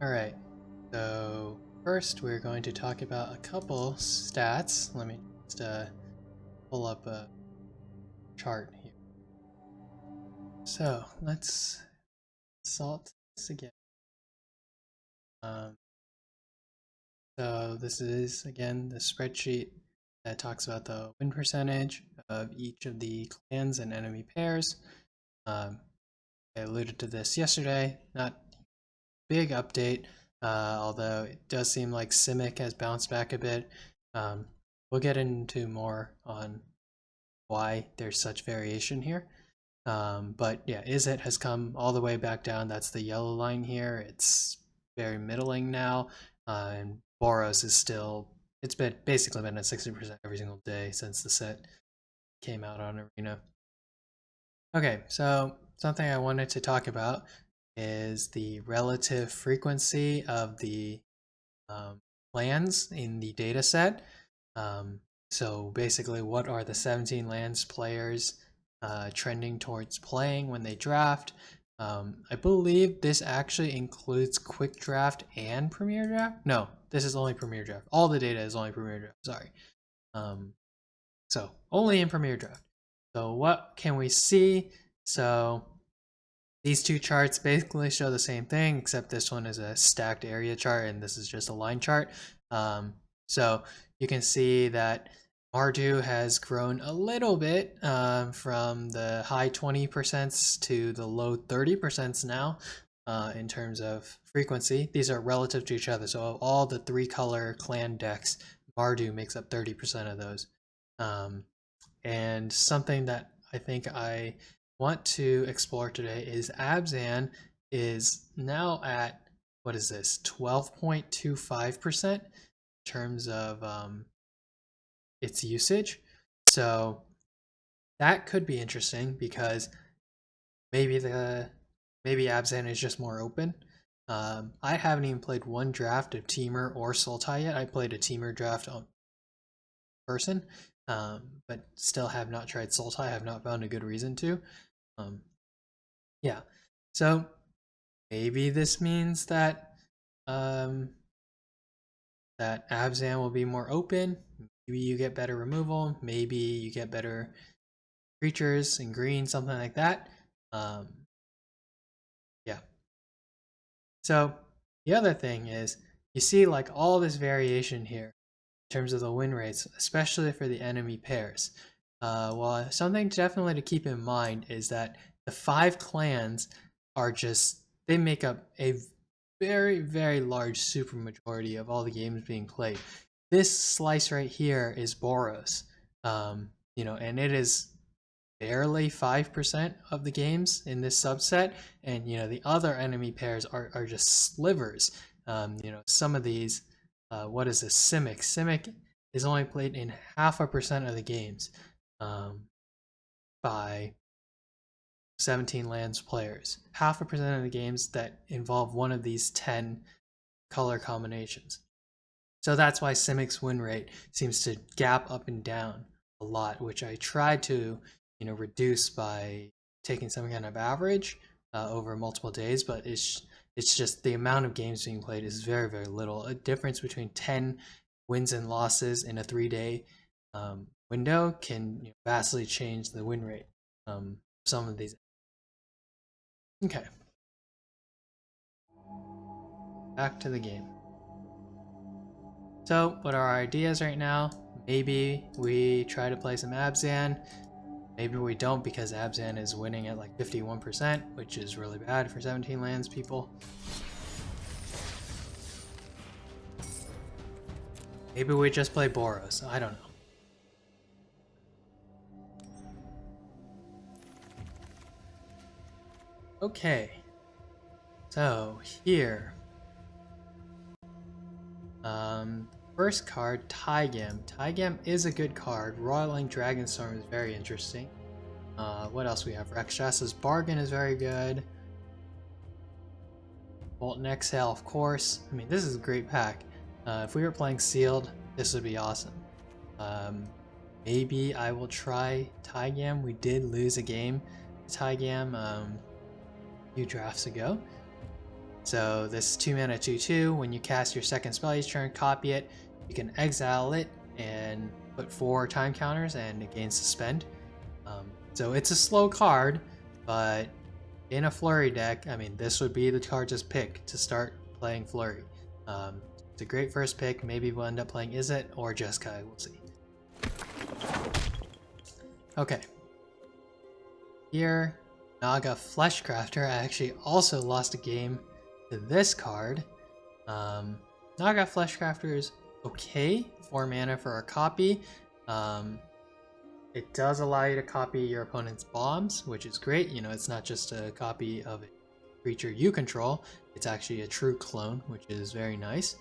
Alright, so first we're going to talk about a couple stats. Let me just pull up a chart here. So let's salt this again. So this is again the spreadsheet that talks about the win percentage of each of the clans and enemy pairs. I alluded to this yesterday, not big update, although it does seem like Simic has bounced back a bit. We'll get into more on why there's such variation here. But yeah, Izzet has come all the way back down. That's the yellow line here. It's very middling now. And Boros is still, it's been basically been at 60% every single day since the set came out on Arena. Okay, so something I wanted to talk about is the relative frequency of the lands in the data set. So basically, what are the 17 lands players trending towards playing when they draft? I believe this actually includes Quick Draft and Premier Draft. No, this is only Premier Draft. All the data is only Premier Draft, sorry. So only in Premier Draft. So what can we see? So these two charts basically show the same thing, except this one is a stacked area chart and this is just a line chart. So you can see that Mardu has grown a little bit from the high 20% to the low 30% now in terms of frequency. These are relative to each other. So of all the 3-color clan decks, Mardu makes up 30% of those. And something that I think I want to explore today is Abzan is now at, what is this, 12.25% in terms of its usage. So that could be interesting because maybe Abzan is just more open. I haven't even played one draft of Temur or Sultai yet. I played a Temur draft on person, but still have not tried Sultai. I have not found a good reason to. Yeah, so maybe this means that that Abzan will be more open. Maybe you get better removal. Maybe you get better creatures in green, something like that. Yeah. So the other thing is you see like all this variation here in terms of the win rates, especially for the enemy pairs. Well, something definitely to keep in mind is that the 5 clans are just, they make up a very, very large super majority of all the games being played. This slice right here is Boros, you know, and it is barely 5% of the games in this subset, and you know the other enemy pairs are just slivers. You know, some of these, what is this, Simic is only played in 0.5% of the games by 17 lands players. 0.5% of the games that involve one of these 10 color combinations. So that's why Simic's win rate seems to gap up and down a lot, which I tried to, you know, reduce by taking some kind of average over multiple days, but it's just the amount of games being played is very, very little. A difference between 10 wins and losses in a 3-day window can, you know, vastly change the win rate. Some of these. Okay. Back to the game. So, what are our ideas right now? Maybe we try to play some Abzan. Maybe we don't because Abzan is winning at like 51%, which is really bad for 17 lands people. Maybe we just play Boros. I don't know. Okay. So, here. First card, Tygam. Tygam is a good card. Roiling Dragonstorm is very interesting. What else we have? Rakshas's Bargain is very good. Bolt and Exhale, of course. I mean, this is a great pack. If we were playing Sealed, this would be awesome. Maybe I will try Tygam. We did lose a game to Tygam a few drafts ago. So this 2-mana 2/2, when you cast your second spell each turn, copy it, you can exile it and put 4 time counters and it gains suspend. So it's a slow card, but in a Flurry deck, I mean, this would be the card to pick to start playing Flurry. It's a great first pick. Maybe we'll end up playing Izzet or Jeskai, we'll see. Okay. Here, Naga Fleshcrafter. I actually also lost a game to this card. Naga Fleshcrafter is okay, 4 mana for a copy. It does allow you to copy your opponent's bombs, which is great. You know, it's not just a copy of a creature you control, it's actually a true clone, which is very nice.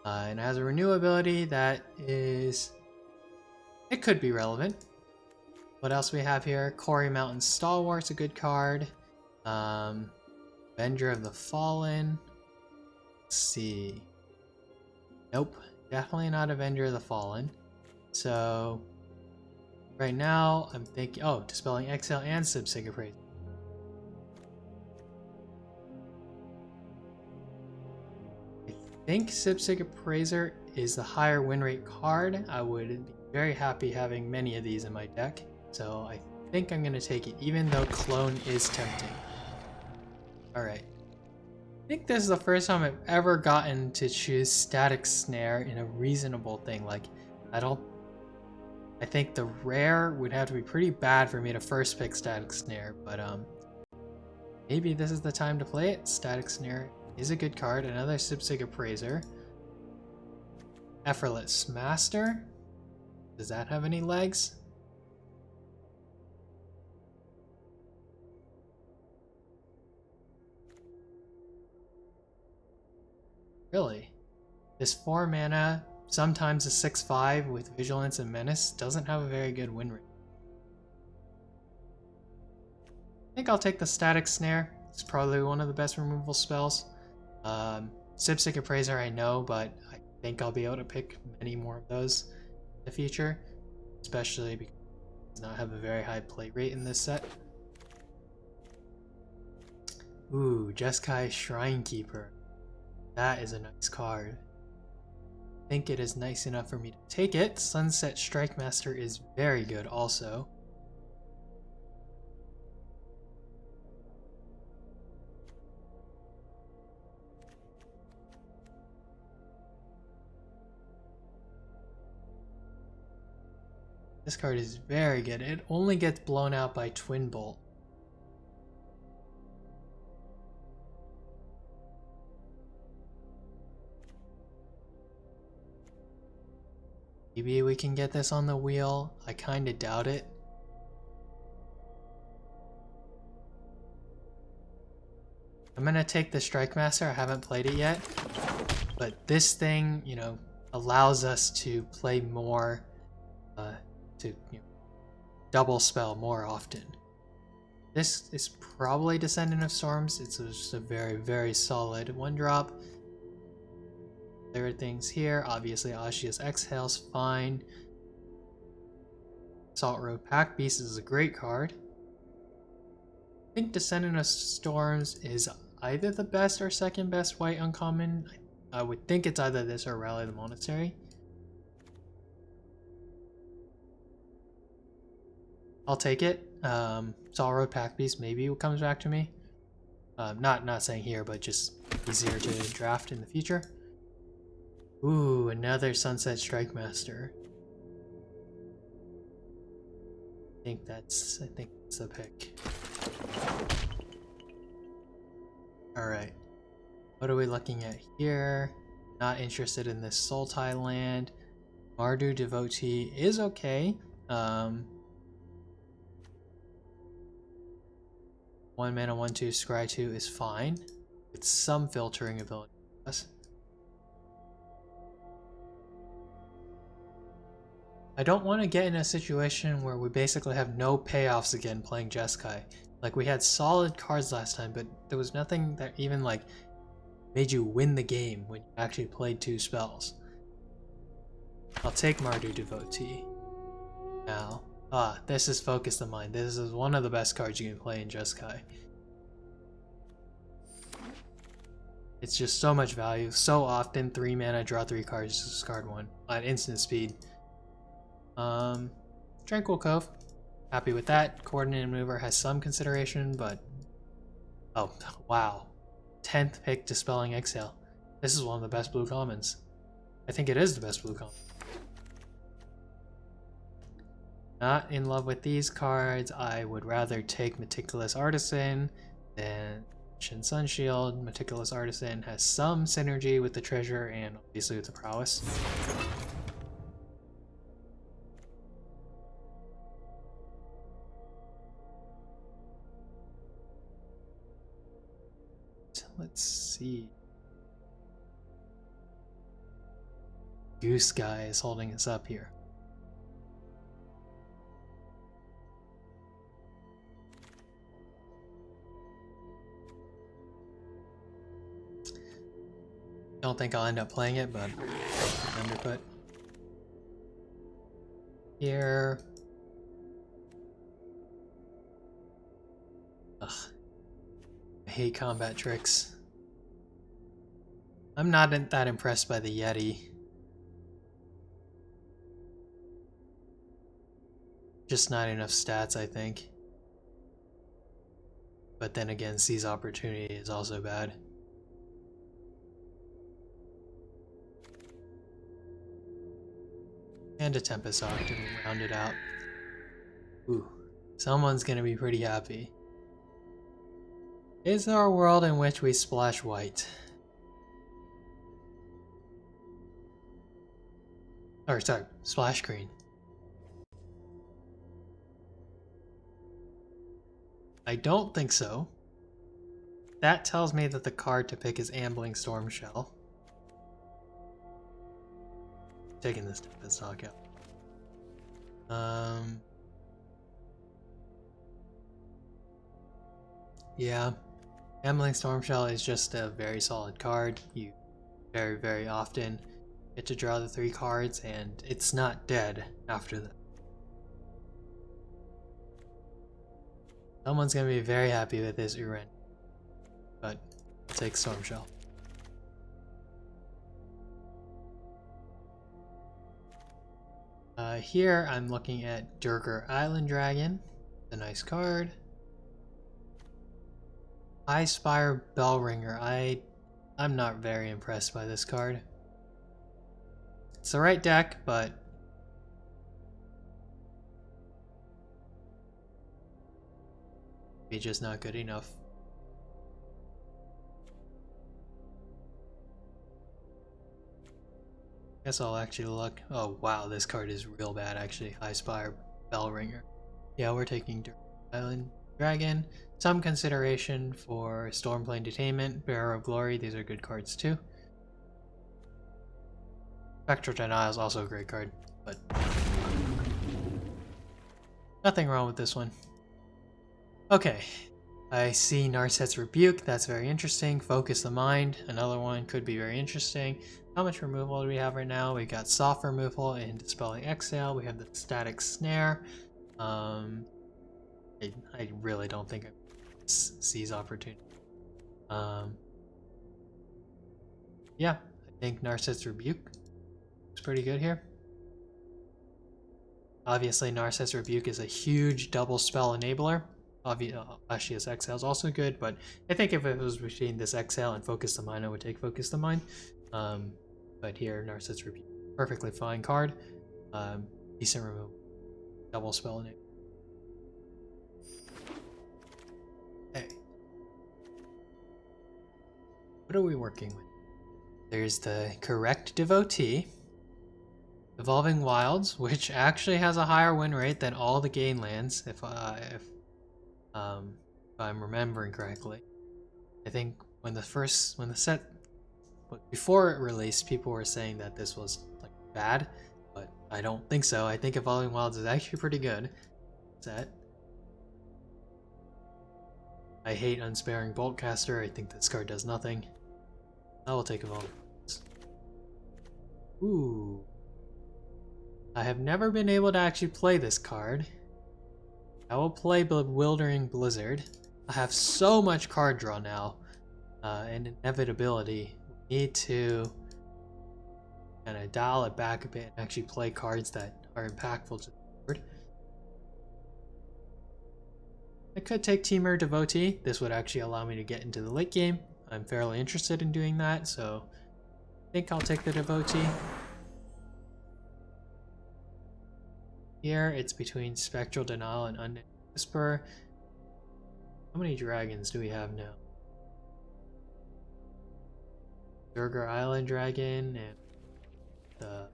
And it has a renew ability that is... it could be relevant. What else we have here? Quarry Mountain Stalwart's a good card. Avenger of the Fallen. Let's see. Nope, definitely not Avenger of the Fallen. So right now I'm thinking, oh, Dispelling Exile and Sibsig Appraiser. I think Sibsig Appraiser is the higher win rate card. I would be very happy having many of these in my deck. So I think I'm going to take it, even though Clone is tempting. Alright. I think this is the first time I've ever gotten to choose Static Snare in a reasonable thing. Like, I think the rare would have to be pretty bad for me to first pick Static Snare, but maybe this is the time to play it. Static Snare is a good card. Another Sibsig Appraiser. Effortless Master. Does that have any legs? Really? This 4 mana, sometimes a 6/5 with Vigilance and Menace, doesn't have a very good win rate. I think I'll take the Static Snare. It's probably one of the best removal spells. Sibsig Appraiser I know, but I think I'll be able to pick many more of those in the future, especially because it does not have a very high play rate in this set. Ooh, Jeskai Shrinekeeper. That is a nice card. I think it is nice enough for me to take it. Sunset Strike Master is very good also. This card is very good. It only gets blown out by Twin Bolt. Maybe we can get this on the wheel. I kinda doubt it. I'm gonna take the Strike Master. I haven't played it yet. But this thing, you know, allows us to play more, double spell more often. This is probably Descendant of Storms. It's just a very, very solid 1-drop. There are things here. Obviously, Ashia's Exhale's fine. Salt Road Pack Beast is a great card. I think Descendant of Storms is either the best or second best white uncommon. I would think it's either this or Rally the Monastery. I'll take it. Salt Road Pack Beast maybe comes back to me. Not saying here, but just easier to draft in the future. Ooh, another Sunset Strike Master. I think that's the pick. Alright. What are we looking at here? Not interested in this Sultai land. Mardu Devotee is okay. 1 mana 1/2 scry 2 is fine. It's some filtering ability. I don't want to get in a situation where we basically have no payoffs again playing Jeskai. Like, we had solid cards last time, but there was nothing that even like made you win the game when you actually played 2 spells. I'll take Mardu Devotee. Now, this is Focus the Mind. This is one of the best cards you can play in Jeskai. It's just so much value. So often, 3 mana, draw 3 cards, discard 1 at instant speed. Tranquil Cove. Happy with that. Coordinated Maneuver has some consideration, but... Oh, wow. 10th pick, Dispelling Exhale. This is one of the best blue commons. I think it is the best blue common. Not in love with these cards. I would rather take Meticulous Artisan than Shin Sunshield. Meticulous Artisan has some synergy with the treasure and obviously with the prowess. Let's see. Goose Guy is holding us up here. Don't think I'll end up playing it, but underput. Here. Ugh. I hate combat tricks. I'm not that impressed by the Yeti. Just not enough stats, I think. But then again, Seize Opportunity is also bad. And a Tempest Hawk to round it out. Ooh, someone's gonna be pretty happy. Is there a world in which we splash white? Or sorry, splash green. I don't think so. That tells me that the card to pick is Ambling Stormshell. Taking this Tempest Hawk out. Yeah. Ambling Stormshell is just a very solid card. You very, very often get to draw the 3 cards, and it's not dead after that. Someone's gonna be very happy with this Uren, but I'll take Stormshell. Here I'm looking at Durgar Island Dragon, a nice card. High Spire Bellringer. I'm not very impressed by this card. It's the right deck, but it's just not good enough. Guess I'll actually look. Oh wow, this card is real bad actually. High Spire Bellringer. Yeah, we're taking Durgar Island Dragon. Some consideration for Stormplane Detainment, Bearer of Glory. These are good cards too. Spectral Denial is also a great card, but nothing wrong with this one. Okay, I see Narset's Rebuke. That's very interesting. Focus the Mind. Another one could be very interesting. How much removal do we have right now? We got soft removal and Dispelling Exhale. We have the Static Snare. I really don't think I Seize Opportunity. Yeah, I think Narset's Rebuke is pretty good here. Obviously, Narset's Rebuke is a huge double spell enabler. Ashia's Exhale is also good, but I think if it was between this Exhale and Focus the Mind, I would take Focus the Mind. But here, Narset's Rebuke, perfectly fine card. Decent removal, double spell enabler. Okay. What are we working with? There's the Correct Devotee, Evolving Wilds, which actually has a higher win rate than all the gain lands, if I'm remembering correctly. I think before it released, people were saying that this was like bad, but I don't think so. I think Evolving Wilds is actually pretty good set. I hate Unsparing Boltcaster. I think this card does nothing. I will take Evolving Wilds. Ooh. I have never been able to actually play this card. I will play Bewildering Blizzard. I have so much card draw now. an inevitability. We need to kind of dial it back a bit and actually play cards that are impactful to the board. I could take Temur Devotee. This would actually allow me to get into the late game. I'm fairly interested in doing that, so I think I'll take the Devotee. Here, it's between Spectral Denial and Undead Whisper. How many dragons do we have now? Durgar Island Dragon and the...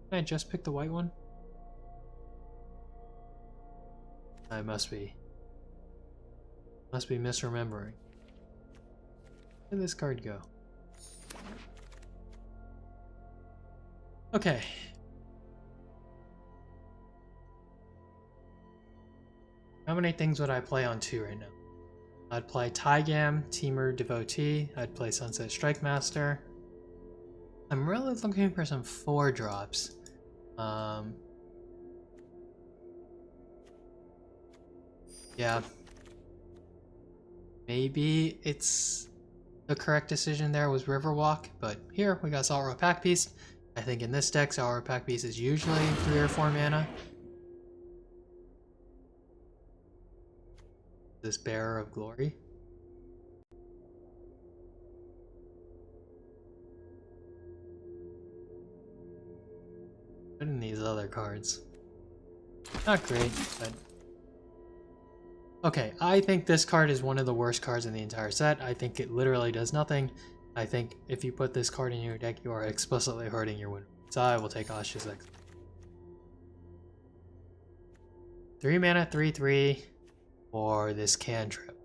Can I just pick the white one? I must be misremembering. Where did this card go? Okay. How many things would I play on 2 right now? I'd play Tygam, Temur Devotee, I'd play Sunset Strike Master. I'm really looking for some 4 drops. Yeah. Maybe it's the correct decision there was Riverwalk, but here we got Saltrock Pack Beast. I think in this deck, Saltrock Pack Beast is usually 3 or 4 mana. This Bearer of Glory. What in these other cards? Not great, but... Okay, I think this card is one of the worst cards in the entire set. I think it literally does nothing. I think if you put this card in your deck, you are explicitly hurting your win. So I will take Asha's X. 3 mana, 3/3 for this cantrip,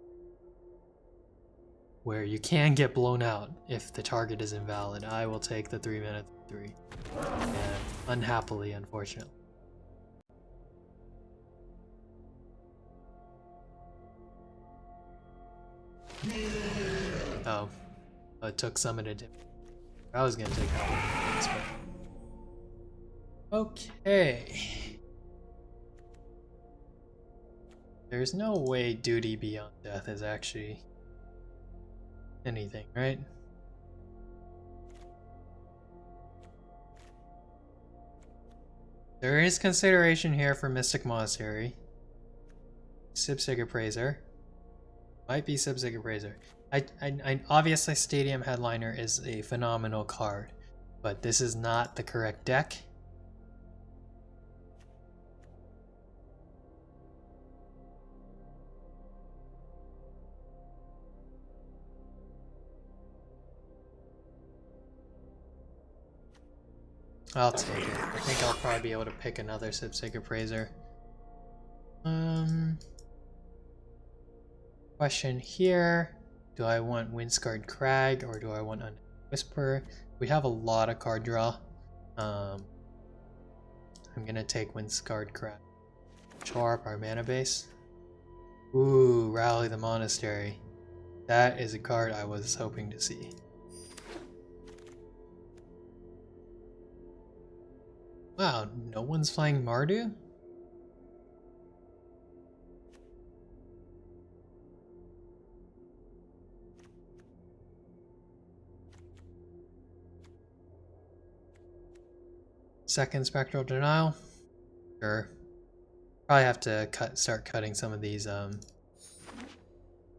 where you can get blown out if the target is invalid. I will take the 3 mana, 3/3. And unhappily, unfortunately. Oh, it took Summoned. I was gonna take that one. Okay. There's no way Duty Beyond Death is actually anything, right? There is consideration here for Mystic Monastery. Sipsig Appraiser. Might be Sipsig Appraiser. I obviously Stadium Headliner is a phenomenal card, but this is not the correct deck. I'll take it. I think I'll probably be able to pick another Sipsig Appraiser. Question here. Do I want Windscarred Crag or do I want Undead Whisper? We have a lot of card draw. I'm gonna take Windscarred Crag. Shore up our mana base. Ooh, Rally the Monastery. That is a card I was hoping to see. Wow, no one's playing Mardu? Second Spectral Denial? Sure. Probably have to start cutting some of these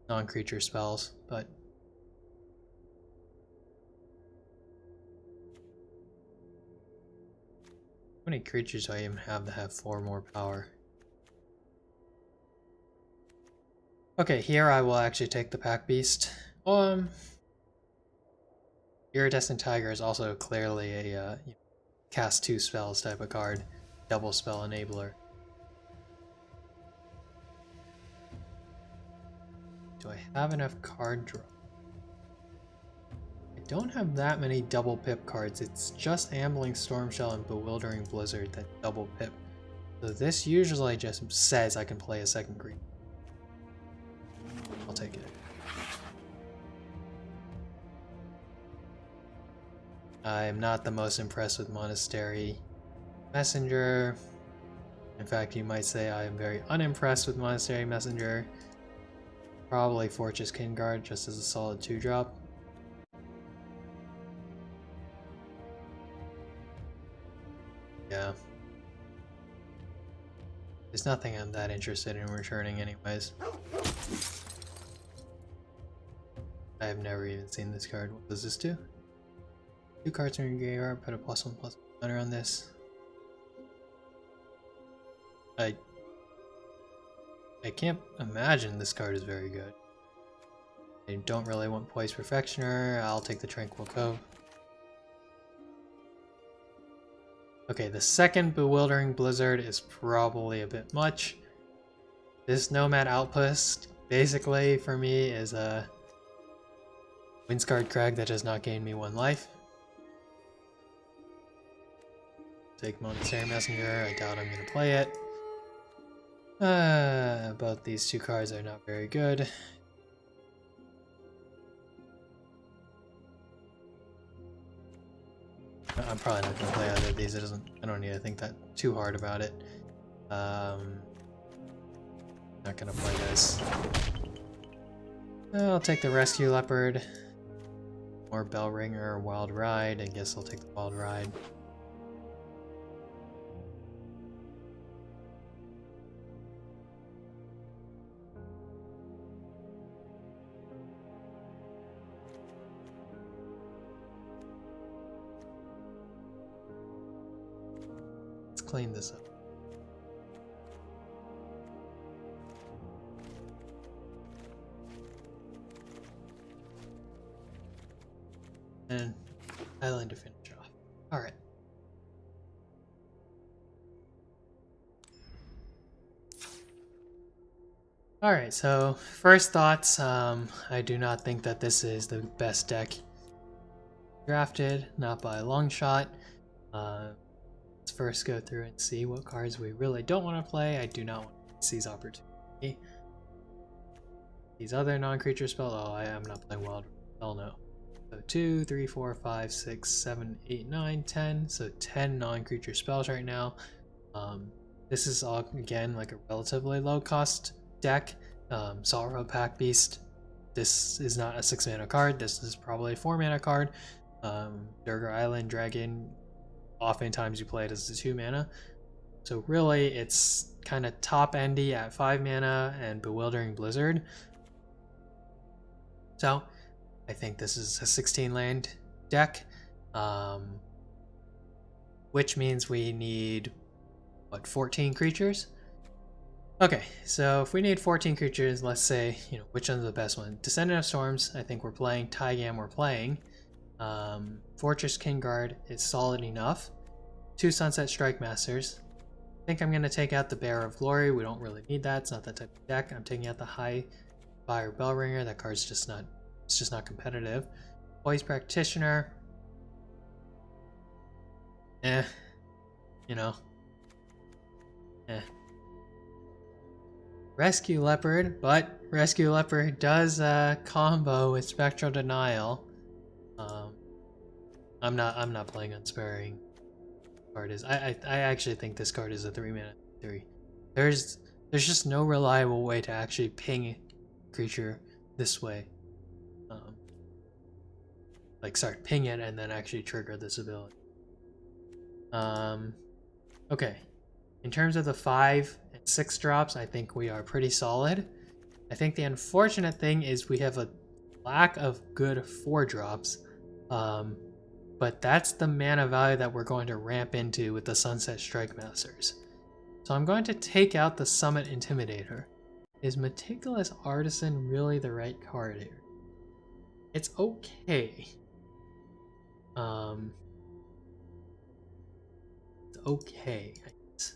non-creature spells, but... How many creatures do I even have that have 4 more power? Okay, here I will actually take the Pack Beast. Iridescent Tiger is also clearly a cast 2 spells type of card. Double spell enabler. Do I have enough card draw? I don't have that many double pip cards. It's just Ambling Stormshell and Bewildering Blizzard that double pip. So this usually just says I can play a second green. I'll take it. I'm not the most impressed with Monastery Messenger. In fact, you might say I am very unimpressed with Monastery Messenger. Probably Fortress King Guard just as a solid 2-drop. Yeah. There's nothing I'm that interested in returning anyways. I have never even seen this card. What does this do? 2 cards in your graveyard, put a +1/+1 counter on this. I can't imagine this card is very good. I don't really want Poise Perfectioner. I'll take the Tranquil Cove. Okay, the second Bewildering Blizzard is probably a bit much. This Nomad Outpost, basically, for me, is a Windscarred Crag that does not gain me 1 life. Take Monastery Messenger, I doubt I'm going to play it. Both these 2 cards are not very good. I'm probably not going to play either of these. I don't need to think that too hard about it. Not going to play this. I'll take the Rescue Leopard. Or Bellringer or Wild Ride. I guess I'll take the Wild Ride. Let's clean this up. And Island to finish off. Alright. Alright, so first thoughts, I do not think that this is the best deck drafted, not by a long shot. Let's first go through and see what cards we really don't want to play. I do not want to seize opportunity. These other non-creature spells, oh, I am not playing Wild. Hell no. So 2, 3, 4, 5, 6, 7, 8, 9, 10. So 10 non-creature spells right now. This is all, again, like a relatively low-cost deck. Saltro Pack Beast. This is not a 6-mana card. This is probably a 4-mana card. Durgar Island Dragon. Oftentimes you play it as a 2-mana. So really, it's kind of top-endy at 5 mana and Bewildering Blizzard. So I think this is a 16-land deck, which means we need, what, 14 creatures? Okay, so if we need 14 creatures, let's say, which one's the best one? Descendant of Storms, I think we're playing. Taigam, we're playing. Fortress King Guard is solid enough. 2 Sunset Strike Masters. I think I'm going to take out the Bearer of Glory. We don't really need that. It's not that type of deck. I'm taking out the High Fire Bellringer. That card's just not... It's just not competitive. Poise Practitioner. Rescue Leopard, but Rescue Leopard does combo with Spectral Denial. I'm not playing Unsparing. Card is. I actually think this card is a 3-mana 3. There's just no reliable way to actually ping a creature this way. Start ping it and then actually trigger this ability. Okay. In terms of the 5 and 6 drops, I think we are pretty solid. I think the unfortunate thing is we have a lack of good 4 drops. But that's the mana value that we're going to ramp into with the Sunset Strike Masters. So I'm going to take out the Summit Intimidator. Is Meticulous Artisan really the right card here? It's okay. It's okay, I guess.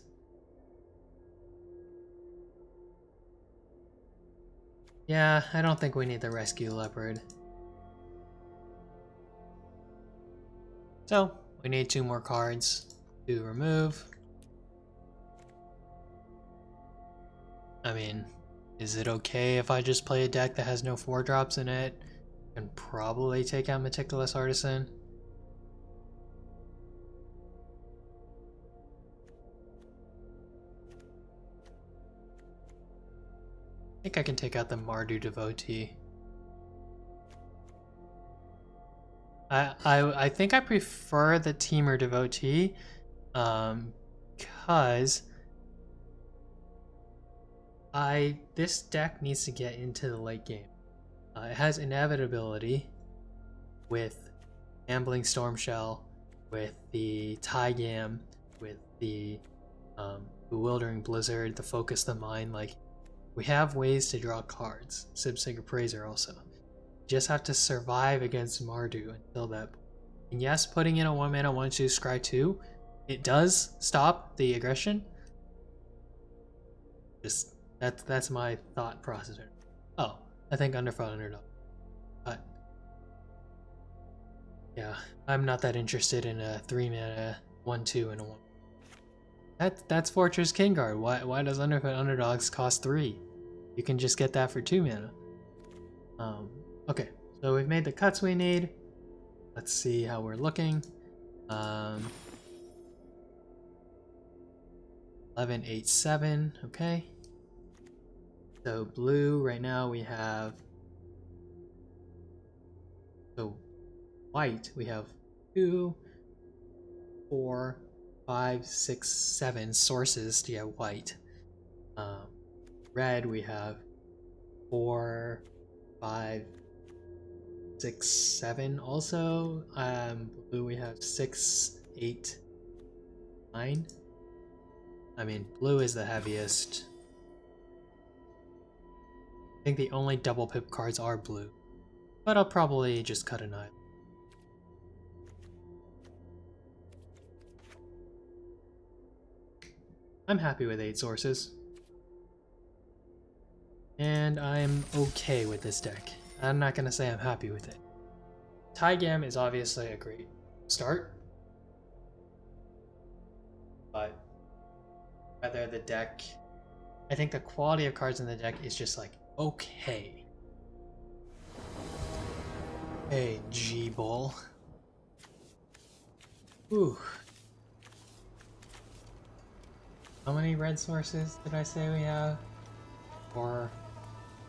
Yeah, I don't think we need the Rescue Leopard. So, we need 2 more cards to remove. I mean, is it okay if I just play a deck that has no 4 drops in it? And probably take out Meticulous Artisan. think I can take out the Mardu Devotee. I think I prefer the Temur Devotee, because this deck needs to get into the late game. It has inevitability with Gambling Stormshell, with the Tygam, with the Bewildering Blizzard, the Focus the Mind. Like, we have ways to draw cards. Sibsig Appraiser also. You just have to survive against Mardu until that point. And yes, putting in a 1-mana 1/2 Scry 2, it does stop the aggression. Just that's my thought process. Oh, I think Underfront Underdog. But yeah, I'm not that interested in a 3-mana 1/2 and a 1. That's Fortress Kingguard. Why does Underfront Underdogs cost 3? You can just get that for 2 mana. Okay, so we've made the cuts we need. Let's see how we're looking. 11, 8, 7. Okay. So blue right now we have. So white we have 2, 4, 5, 6, 7 sources to get white. Red we have 4, 5, 6, 7 also. Blue we have 6, 8, 9. I mean, blue is the heaviest. I think the only double pip cards are blue, but I'll probably just cut an eye. I'm happy with 8 sources. And I'm okay with this deck. I'm not gonna say I'm happy with it. Tygam is obviously a great start, but whether the deck, I think the quality of cards in the deck is just like okay. Hey, G-Bull. Ooh. How many red sources did I say we have? 4,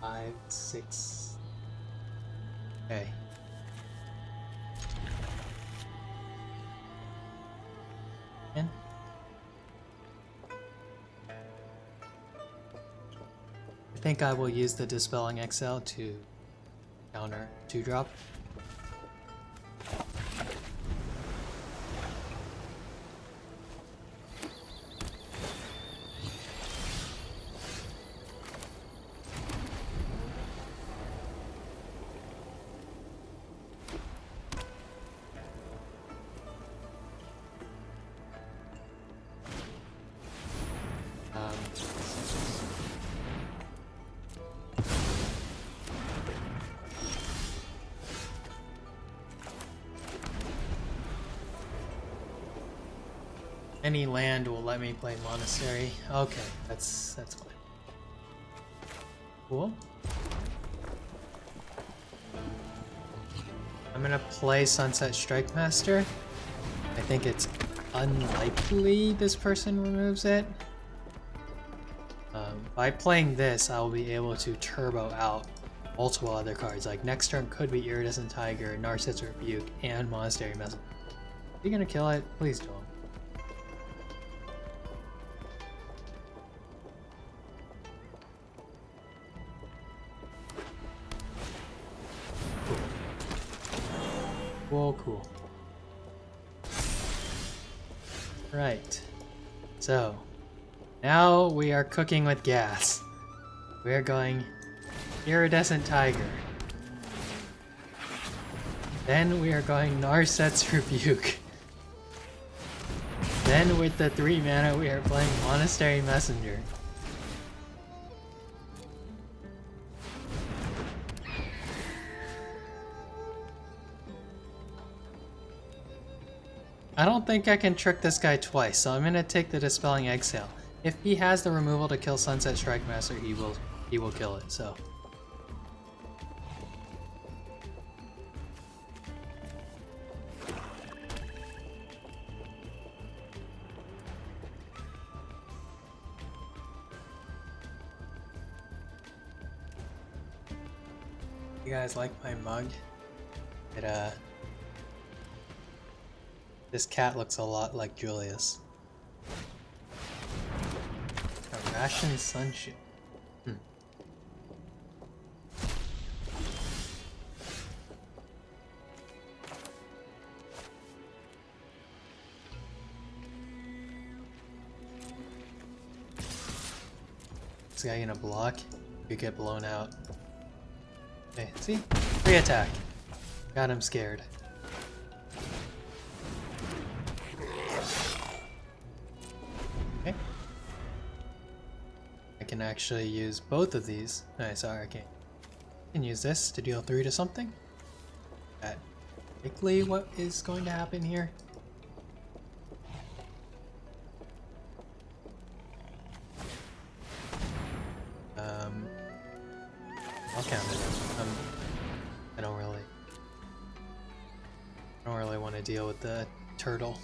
5, 6. Okay. And I think I will use the Dispelling Exile to counter 2-drop. Any land will let me play Monastery. Okay, that's fine. Cool. I'm gonna play Sunset Strike Master. I think it's unlikely this person removes it. By playing this, I will be able to turbo out multiple other cards. Like next turn could be Iridescent Tiger, Narset's Rebuke, and Monastery Messenger. Are you gonna kill it? Please don't. Cool. Right. So, now we are cooking with gas. We are going Iridescent Tiger. Then we are going Narset's Rebuke. Then with the 3 mana we are playing Monastery Messenger. I don't think I can trick this guy twice, so I'm gonna take the Dispelling Exhale. If he has the removal to kill Sunset Strike Master, he will kill it, so. You guys like my mug? This cat looks a lot like Julius. A ration sunshield. This guy gonna block? You get blown out. Okay, see? Free attack. Got him scared. Okay. I can actually use both of these. Nice, sorry, I can't. I can use this to deal 3 to something. That likely what is going to happen here. I'll count it. I don't really want to deal with the turtle.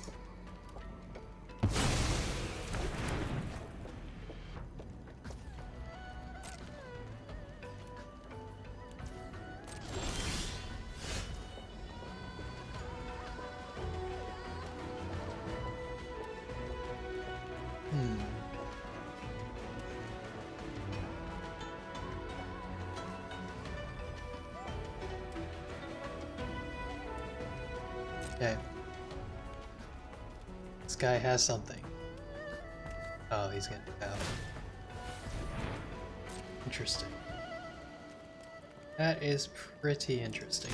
Okay. This guy has something. Oh, he's gonna go. Interesting. That is pretty interesting.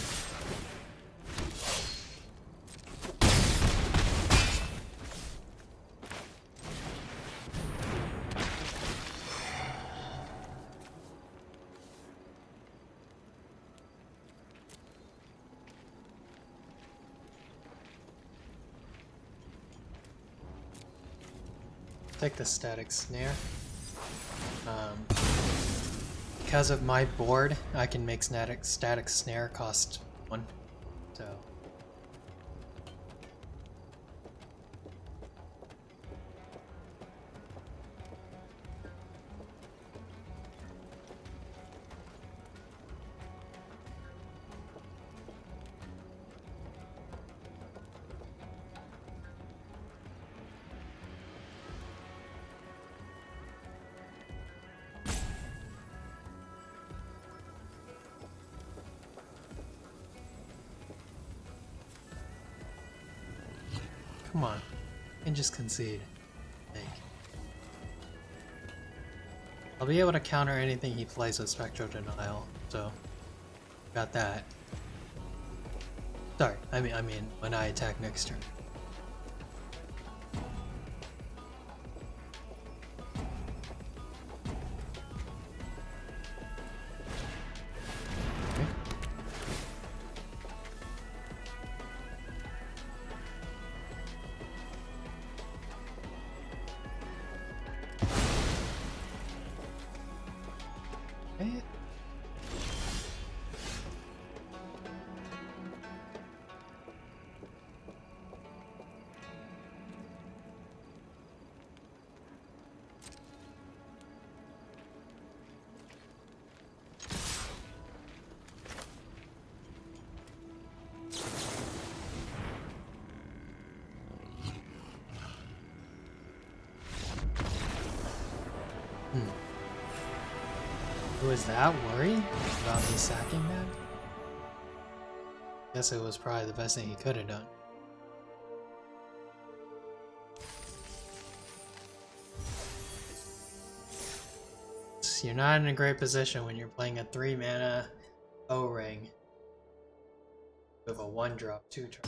Take the static snare. Because of my board, I can make static snare cost 1. So. Come on, and just concede. I think. I'll be able to counter anything he plays with Spectral Denial, so got that. Sorry, I mean when I attack next turn. Was that worried about me sacking that? Guess it was probably the best thing he could have done. You're not in a great position when you're playing a 3 mana O-ring with a 1-drop 2-drop.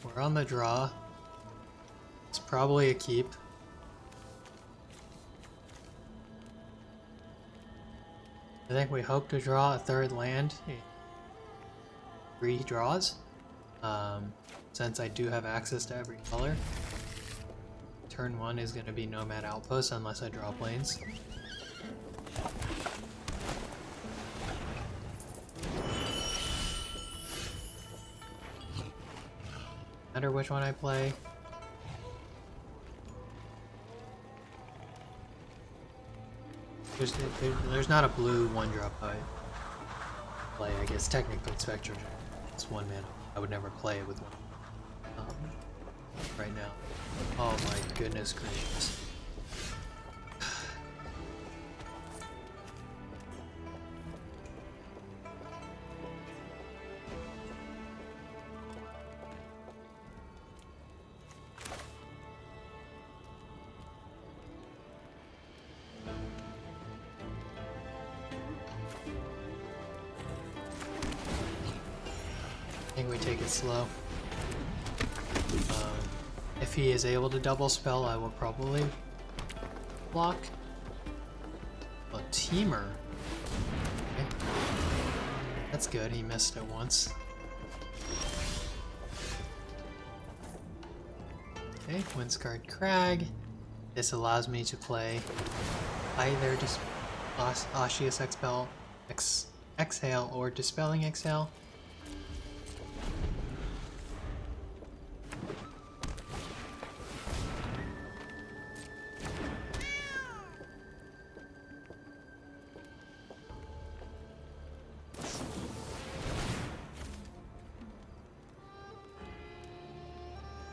We're on the draw. It's probably a keep. I think we hope to draw a 3rd land in 3 draws. Since I do have access to every color. Turn 1 is going to be Nomad Outpost unless I draw planes. matter which one I play. There's not a blue 1-drop I play. I guess technically Spectrum. It's 1 mana. I would never play it with one right now. Oh my goodness gracious. I think we take it slow. If he is able to double spell, I will probably block. Oh, Temur. Okay. That's good, he missed it once. Okay, Windscarred Crag. This allows me to play either just Osseous Exhale or Dispelling Exhale.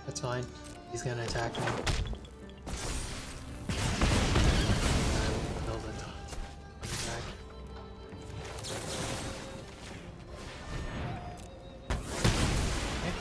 That's fine. He's gonna attack me. Build it. Attack. Okay.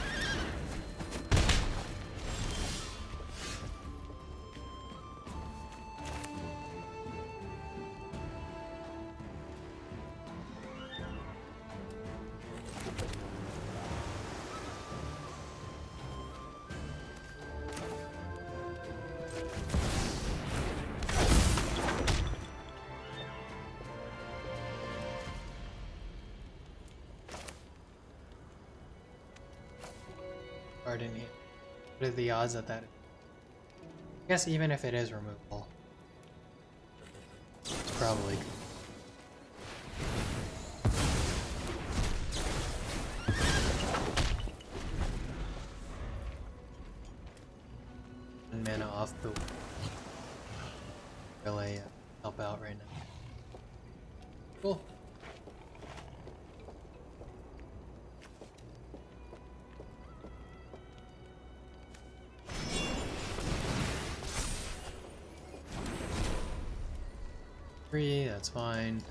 In here. What are the odds that I guess even if it is removable, it's probably mana off the really help out right now. Cool. That's fine.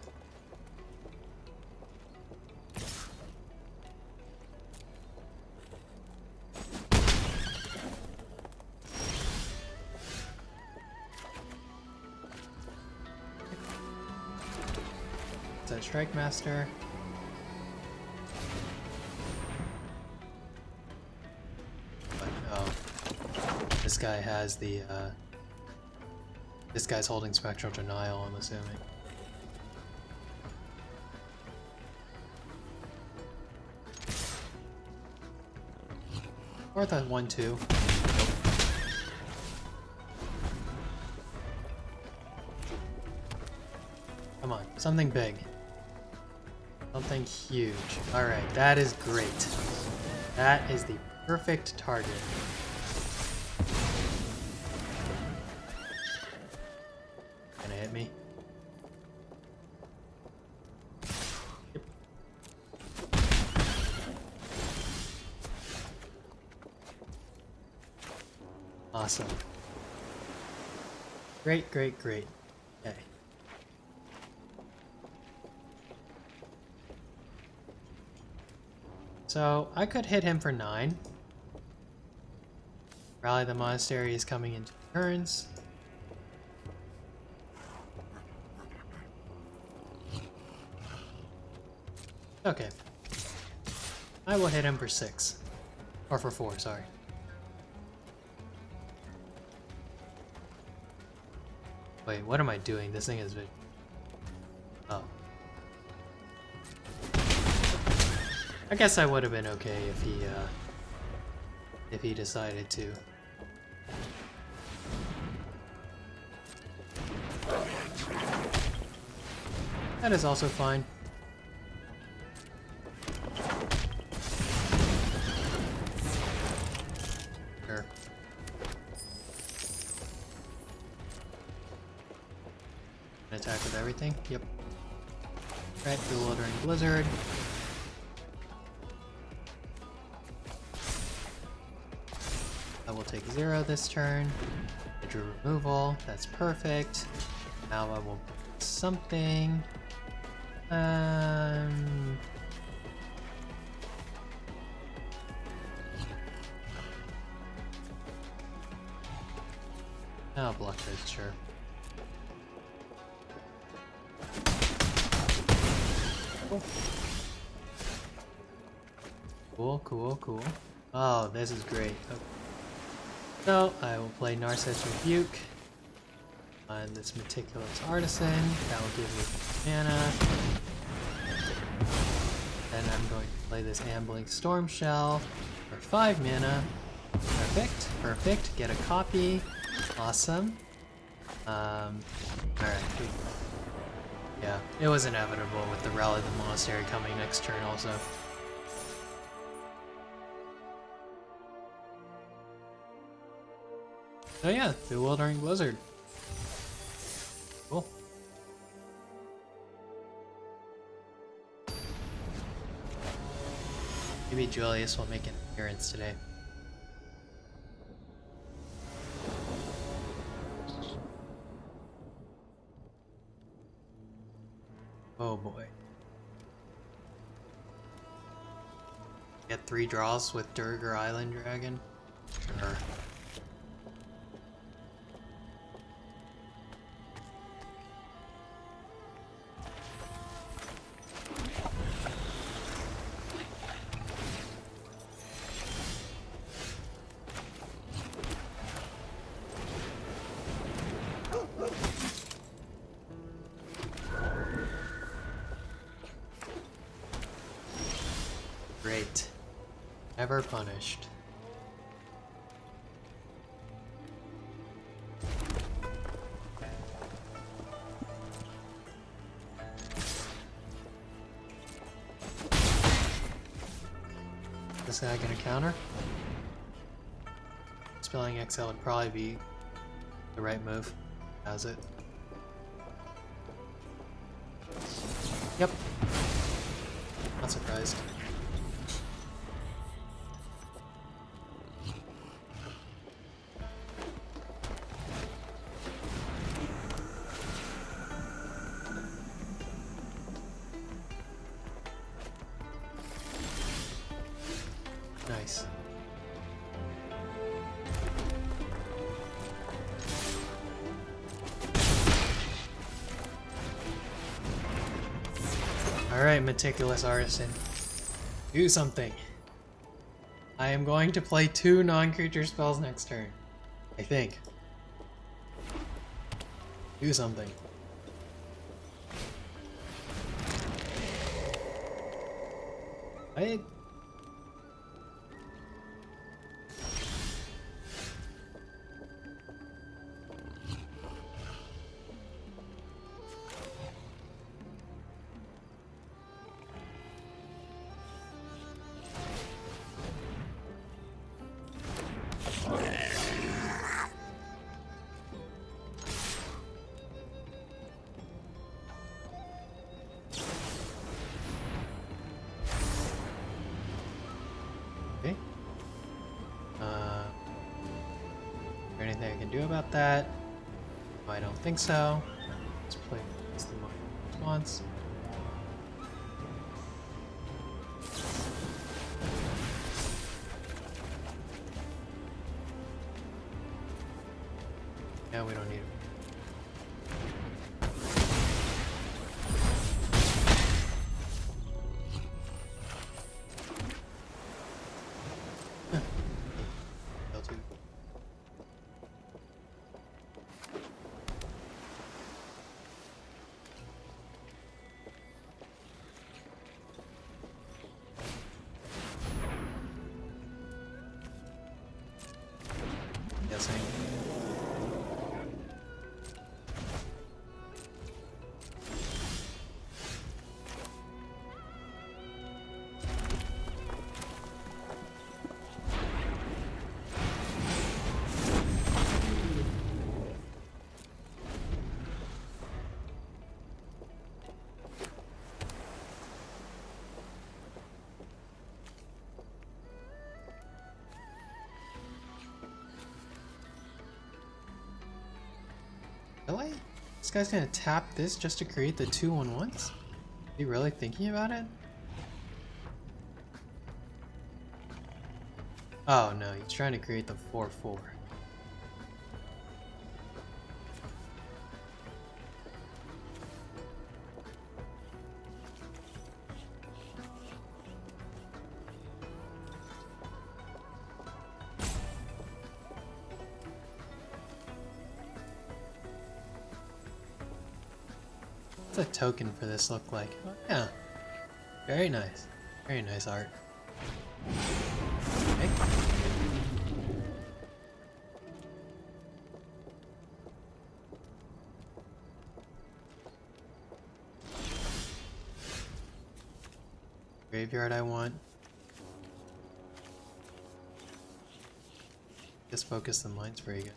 Is that Strike Master? But, oh, this guy has the this guy's holding Spectral Denial, I'm assuming. Or that 1-2. Come on, something big. Something huge. Alright, that is great. That is the perfect target. Gonna hit me? Yep. Awesome. Great, great, great. Okay. So, I could hit him for 9. Rally the Monastery is coming into turns. Okay. I will hit him for 6. Or for 4, sorry. Wait, what am I doing? This thing is... Oh. I guess I would have been okay if he decided to. That is also fine. attack with everything. Yep. Right, Bewildering Blizzard. I will take 0 this turn. I drew removal. That's perfect. Now I will put something. I'll block this, sure. Cool, cool, cool. Oh, this is great. Okay. So, I will play Narset's Rebuke on this Meticulous Artisan. That will give me mana. Then I'm going to play this Ambling Storm Shell for 5 mana. Perfect, perfect. Get a copy. Awesome. Alright. Yeah, it was inevitable with the Rally of the Monastery coming next turn also. Oh yeah, Bewildering Blizzard. Cool. Maybe Julius will make an appearance today. Oh boy. Get 3 draws with Durgar Island Dragon? Sure. Great. Never punished. This guy gonna counter? Spelling Exile would probably be the right move. How's it? Yep. Not surprised. Nice. Alright, Meticulous Artisan. Do something. I am going to play 2 non-creature spells next turn. I think. Do something. Okay. Is there anything I can do about that? No, I don't think so. Let's play against the response. Yeah, we don't need it. Guessing. Really? This guy's gonna tap this just to create the 2/1/1s? Is he really thinking about it? Oh no, he's trying to create the 4/4. What's a token for this look like? Oh, yeah. Very nice. Very nice art. Okay. Graveyard I want. Just focus the mines very good.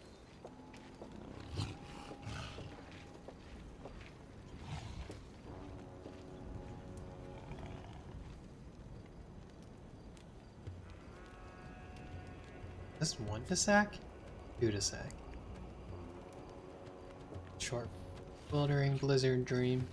Just one to sack? Two to sack. Short. Wildering, Blizzard, Dream.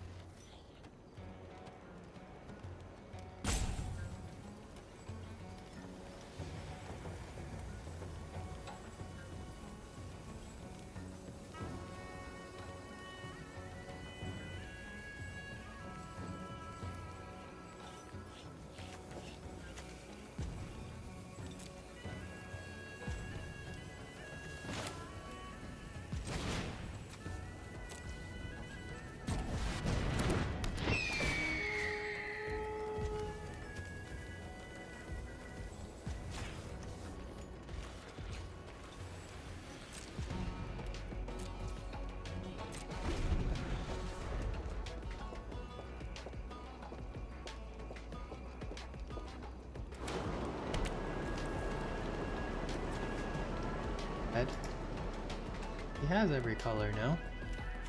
He has every color now.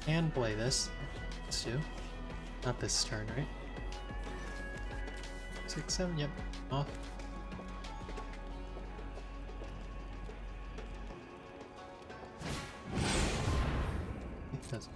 And play this. Let's do. Not this turn, right? 6, 7, yep. Off. It doesn't.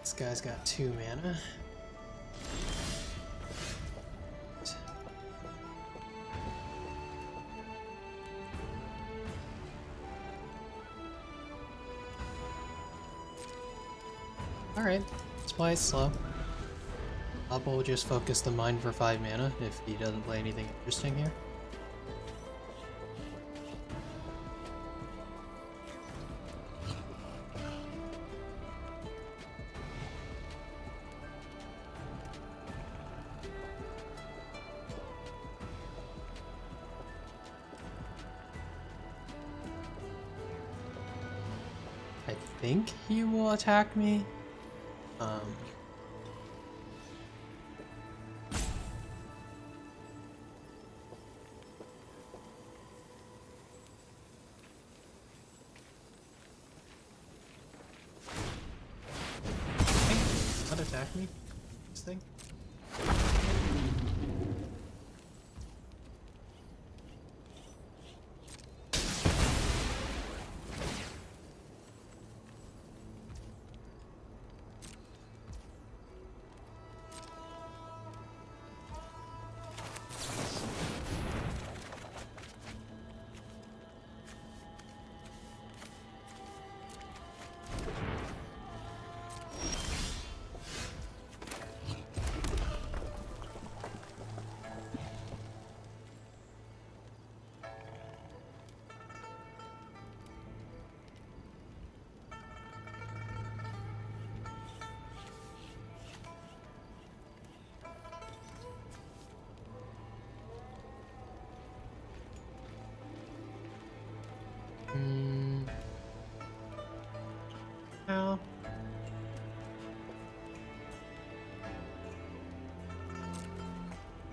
This guy's got 2 mana. Alright, let's play it slow. Bob will just focus the mine for 5 mana if he doesn't play anything interesting here. I think he will attack me. Not attack me. This thing.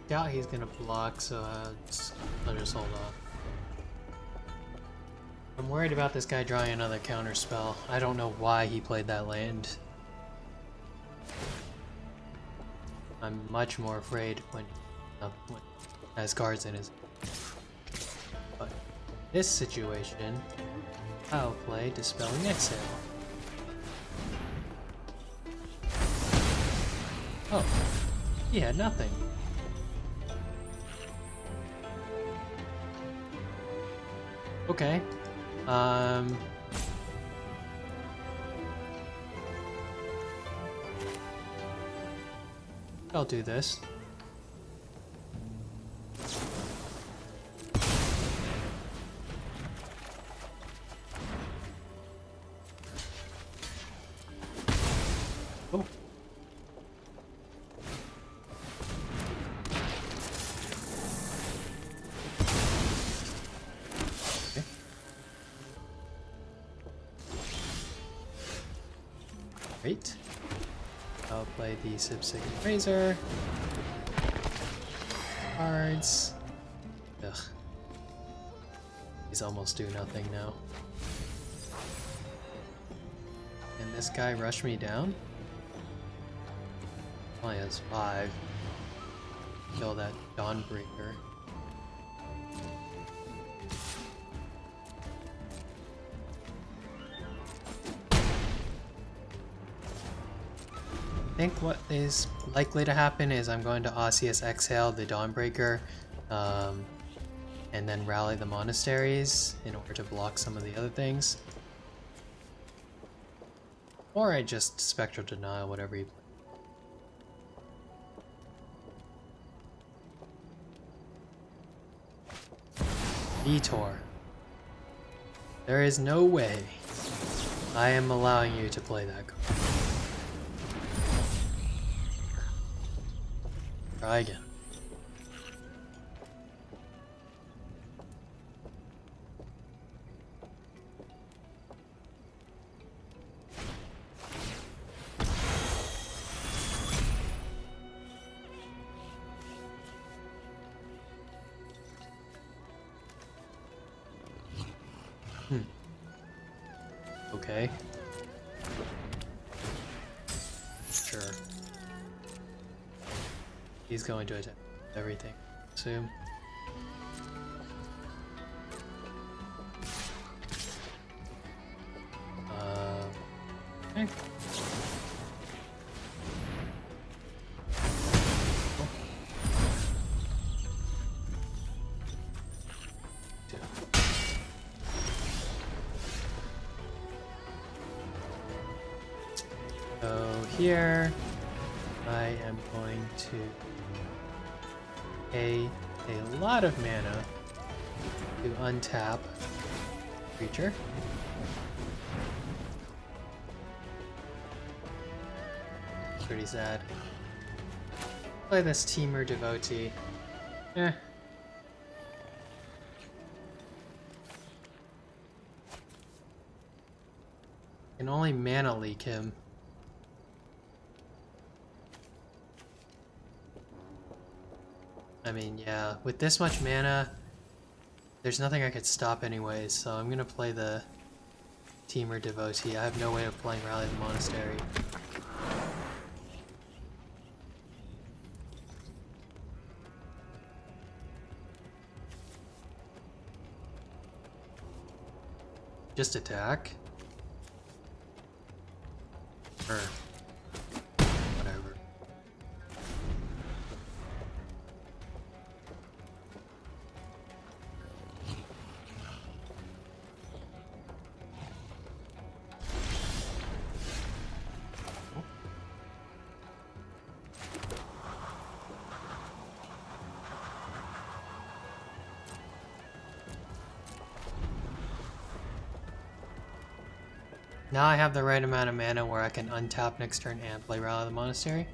doubt he's gonna block, so I'll just hold off. I'm worried about this guy drawing another counter spell. I don't know why he played that land. I'm much more afraid when has cards in his. But this situation, I'll play Dispelling Exhale. Oh, he had nothing. Okay. I'll do this. Oh. Okay. Great. I'll play the Sipsig Razor. Cards. Ugh. These almost do nothing now. And this guy rushed me down? Only has 5. Kill that Dawnbreaker. I think what is likely to happen is I'm going to Osseous Exhale the Dawnbreaker, and then rally the monasteries in order to block some of the other things. Or I just Spectral Denial, whatever you play. Vitor. There is no way I am allowing you to play that card. Try again. Okay. Sure. He's going to attack everything, I assume. Okay. So here, I am going to pay a lot of mana to untap creature. Pretty sad. Play this Temur Devotee. Eh. Can only mana leak him. I mean, yeah, with this much mana, there's nothing I could stop anyways, so I'm gonna play the Temur Devotee. I have no way of playing Rally the Monastery. Just attack. Or whatever. Now I have the right amount of mana where I can untap next turn and play Rally the Monastery,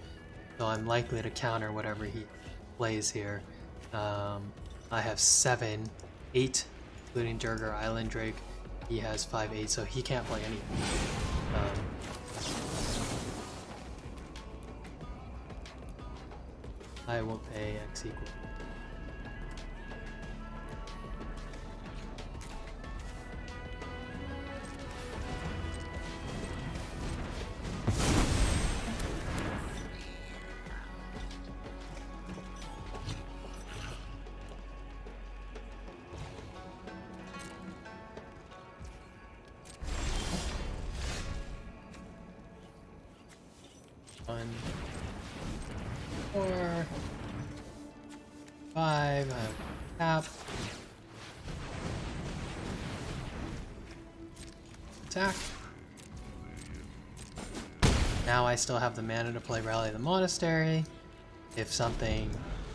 so I'm likely to counter whatever he plays here. I have 7, 8, including Durgar Island Drake. He has 5, 8, so he can't play anything. I will pay X equal. One, 4, 5, I have tap. Attack. Now I still have the mana to play Rally the Monastery. If something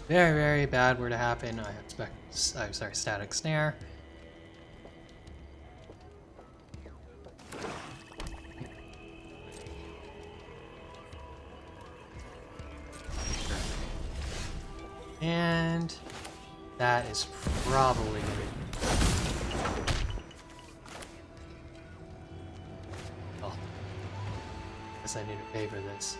very, very bad were to happen, I expect, Static Snare. And that is probably gonna be... Oh. Guess I need to pay for this.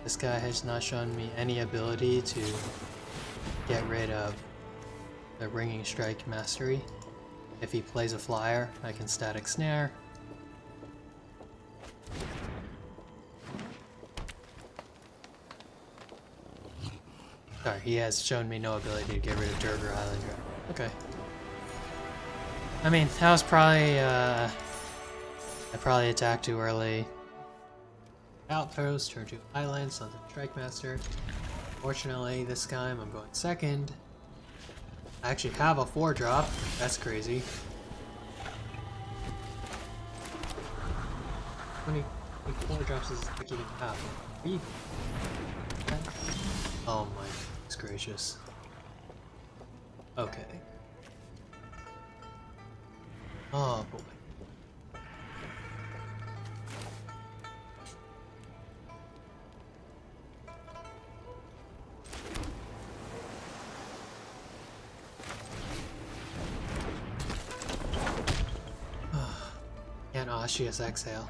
This guy has not shown me any ability to get rid of the Ringing Strike Mastery. If he plays a flyer, I can Static Snare. Sorry, he has shown me no ability to get rid of Durgar Highlander. Okay. I mean, that was probably, I probably attacked too early. Outpost, turn 2 Highland, Sunset Strike Master. Fortunately, this time I'm going second. I actually have a 4-drop. That's crazy. How many 4-drops does this deck even have? 3? Oh my goodness gracious. Okay. Oh boy. Can't Osseous Exhale.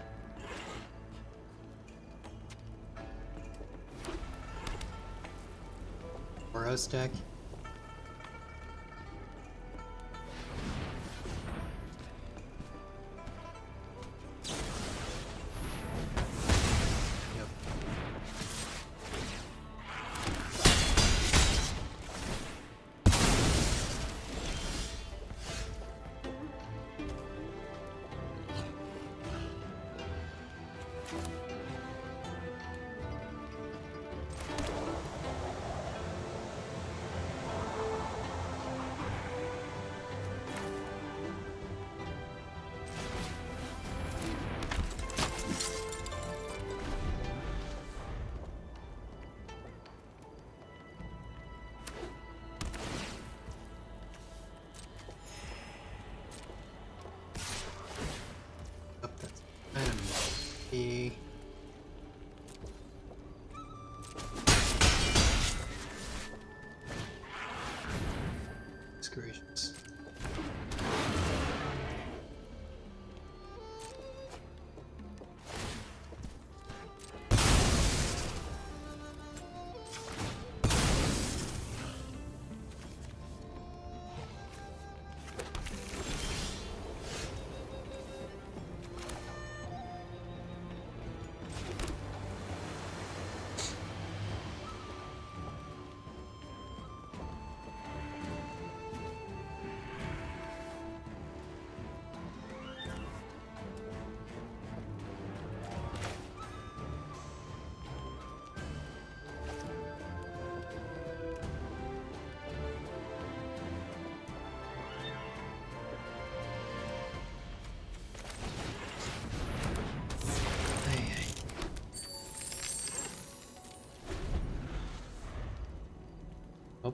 Boros deck. Yep. Gracious.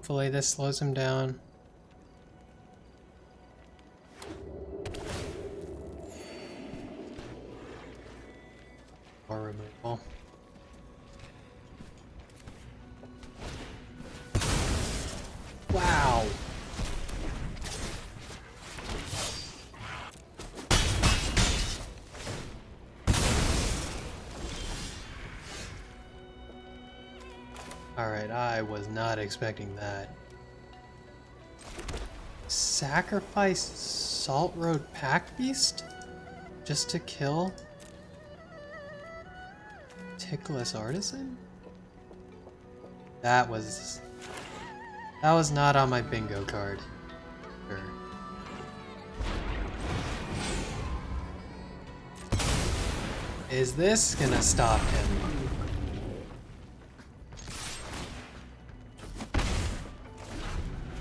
Hopefully this slows him down. Or removal. Wow! Alright, I was not expecting that. Sacrifice Salt Road Pack Beast? Just to kill Tickless Artisan? That was not on my bingo card. Sure. Is this gonna stop him?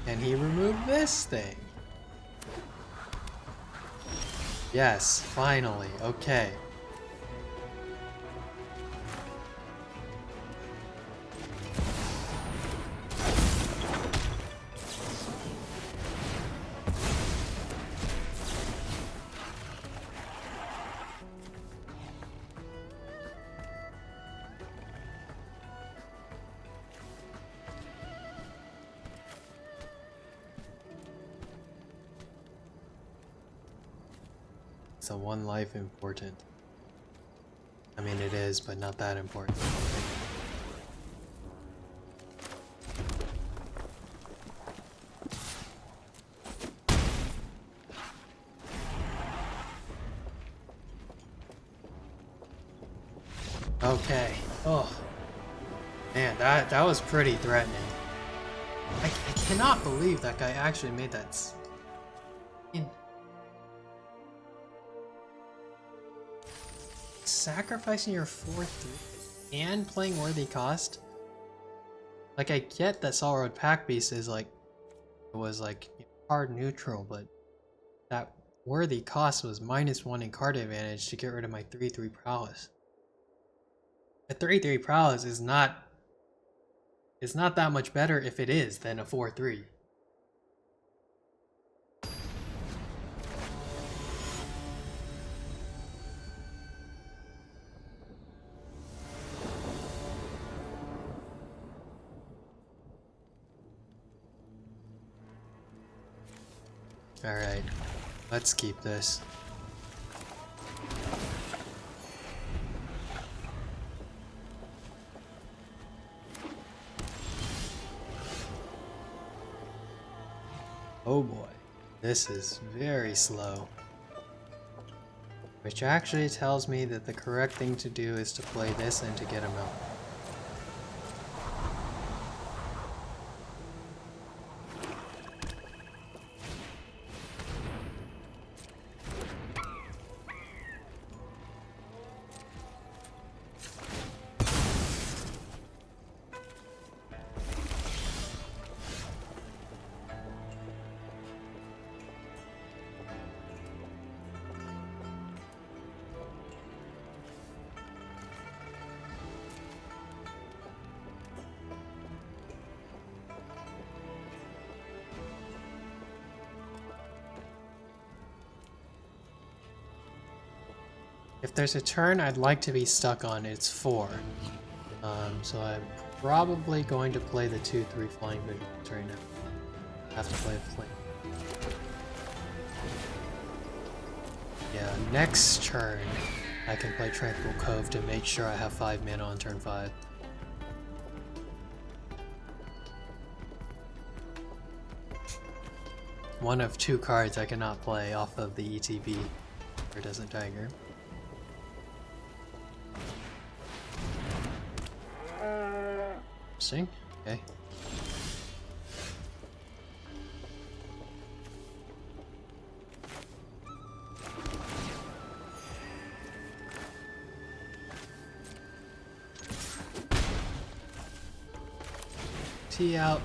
Can he remove this thing? Yes, finally. Okay. So one life important. I mean it is, but not that important. Okay. Oh. Man, that was pretty threatening. I cannot believe that guy actually made that. Sacrificing your 4-3 and playing Worthy Cost? Like, I get that Salt Road Pack Beast is like, it was like card neutral, but that Worthy Cost was -1 in card advantage to get rid of my 3-3 Prowess. A 3-3 Prowess is not, it's not that much better if it is than a 4-3. Alright, let's keep this. Oh boy, this is very slow. Which actually tells me that the correct thing to do is to play this and to get him out. If there's a turn I'd like to be stuck on, it's 4. So I'm probably going to play the 2-3 Flying Vigilance right now. Have to play a flame. Yeah, next turn I can play Tranquil Cove to make sure I have 5 mana on turn 5. One of 2 cards I cannot play off of the ETB. Iridescent Tiger. Interesting. Okay. T out.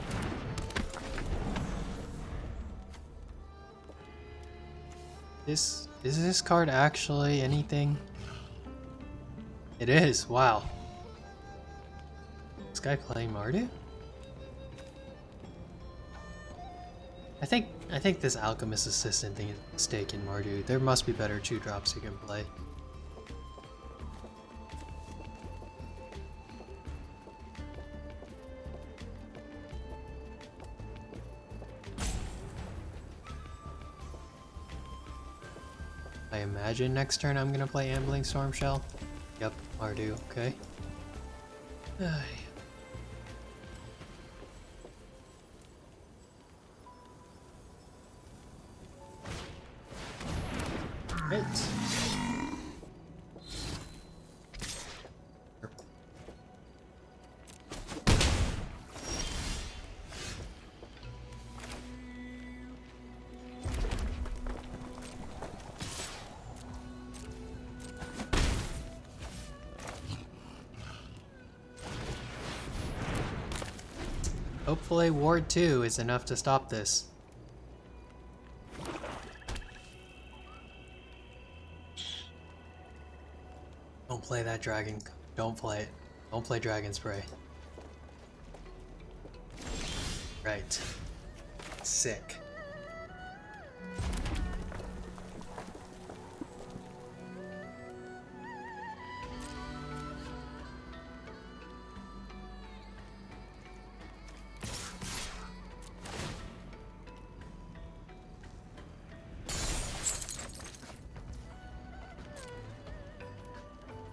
Is this card actually anything? It is. Wow. This guy playing Mardu? I think this Alchemist Assistant thing is a mistake in Mardu. There must be better 2-drops you can play. I imagine next turn I'm gonna play Ambling Storm Shell. Yep, Mardu, okay. Right. Hopefully Ward 2 is enough to stop this. Don't play that dragon. Don't play it. Don't play Dragon Spray. Right. Sick.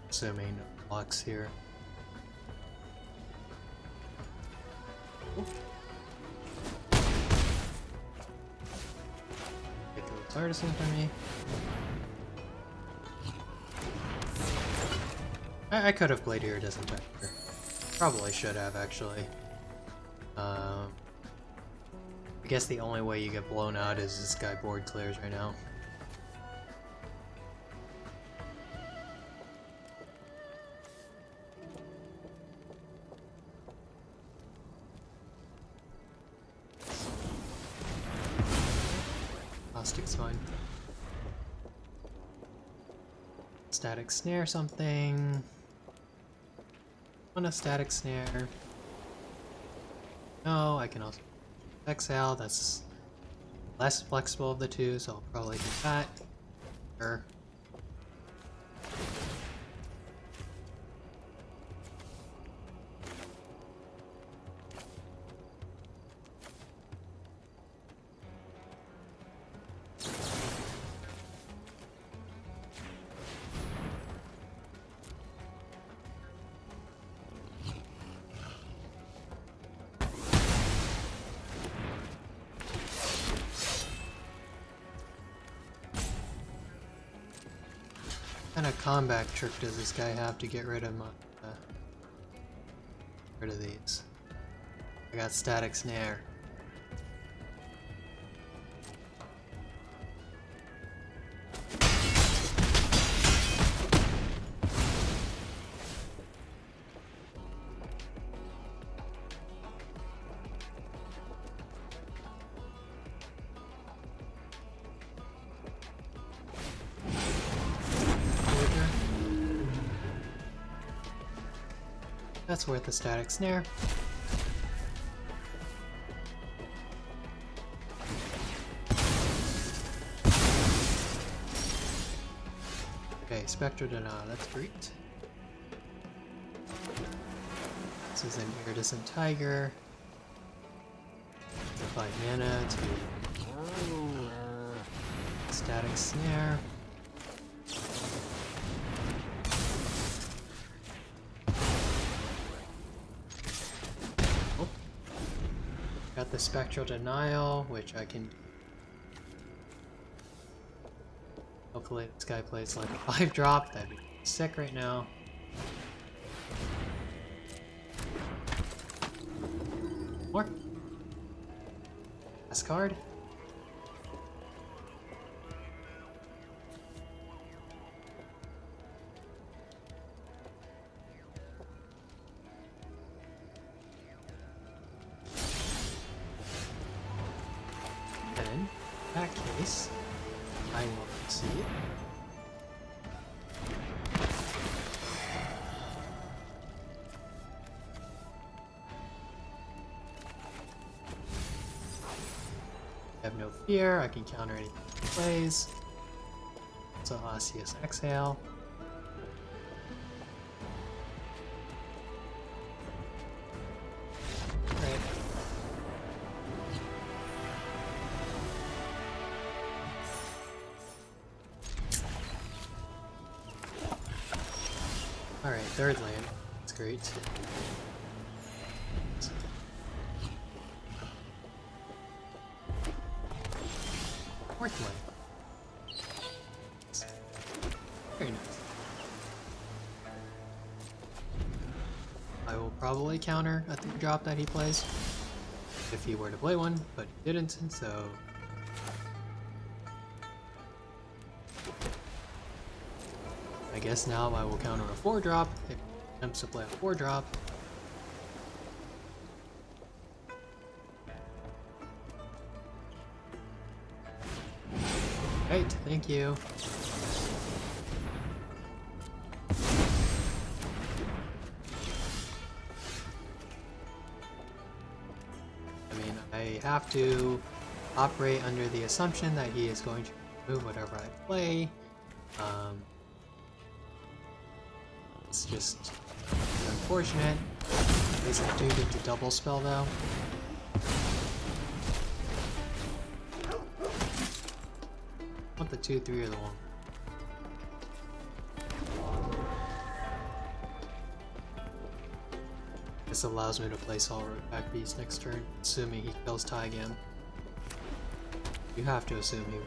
Assuming no blocks here. Ridiculous Artisan for me. I could have played Iridescent Tiger. Probably should have, actually. I guess the only way you get blown out is this guy board clears right now. Caustic's fine. Static Snare something. Want a Static Snare. No, I can also exhale. That's less flexible of the two, so I'll probably do that. Sure. What kind of combat trick does this guy have to get rid of my these? I got Static Snare. That's worth a Static Snare. Okay, Spectral Denial, that's great. This is an Iridescent Tiger. 5 mana to Static Snare. Got the Spectral Denial, which I can... Hopefully this guy plays like a 5-drop, that'd be sick right now. More. Last card. In that case, I will see it. I have no fear, I can counter anything he plays. So Osseous Exhale. Right. Alright, third land. That's great. Fourth land. Very nice. I will probably counter a drop that he plays if he were to play one, but he didn't, so I guess now I will counter a 4-drop if he attempts to play a 4-drop. Great, thank you. I have to operate under the assumption that he is going to remove whatever I play. It's just unfortunate. At least I do get to double spell though. I want the 2-3 or the 1. This allows me to play Solroad back Beast next turn, assuming he kills Tygam. You have to assume he will.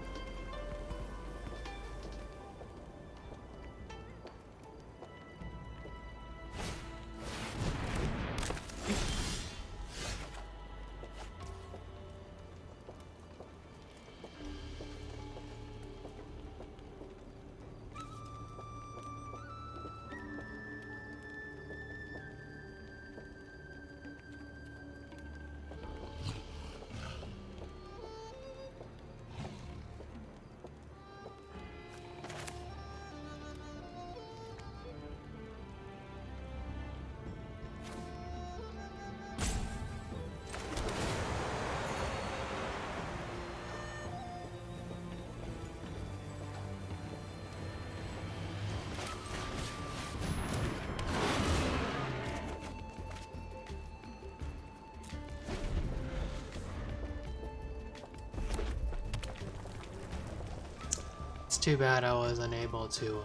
It's too bad I was unable to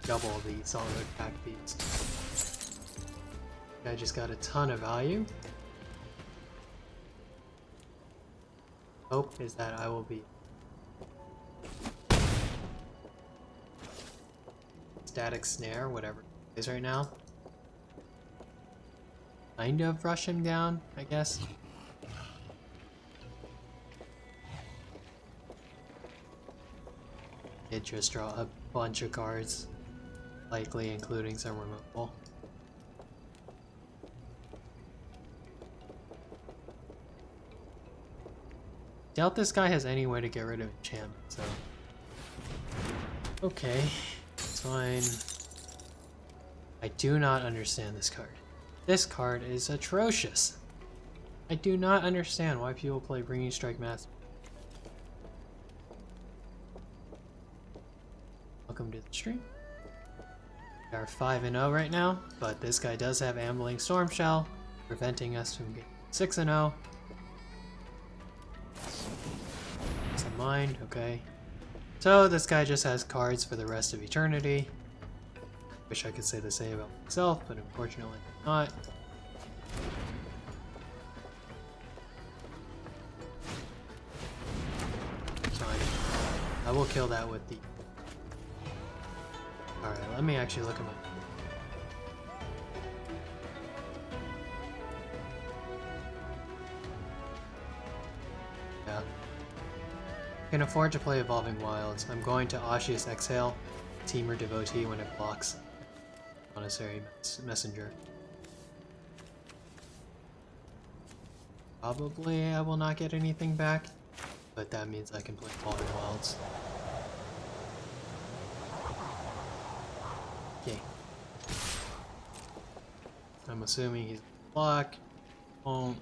double the Solroad Pack Beast. I just got a ton of value. Hope is that I will be Static Snare, whatever it is right now. Kind of rush him down, I guess. It just draw a bunch of cards, likely including some removal. Doubt this guy has any way to get rid of enchantment, so okay, it's fine. I do not understand this card. This card is atrocious. I do not understand why people play Bringing Strike Master. Welcome to the stream. We are 5-0 right now, but this guy does have Ambling Storm Shell, preventing us from getting 6-0. Peace of mind, okay. So this guy just has cards for the rest of eternity. Wish I could say the same about myself, but unfortunately not. Fine. I will kill that with the... Alright, let me actually look at my... Yeah. Can afford to play Evolving Wilds. I'm going to Osseous Exhale, Temur Devotee when it blocks Monastery Messenger. Probably I will not get anything back, but that means I can play Evolving Wilds. Okay. I'm assuming he's block. Won't.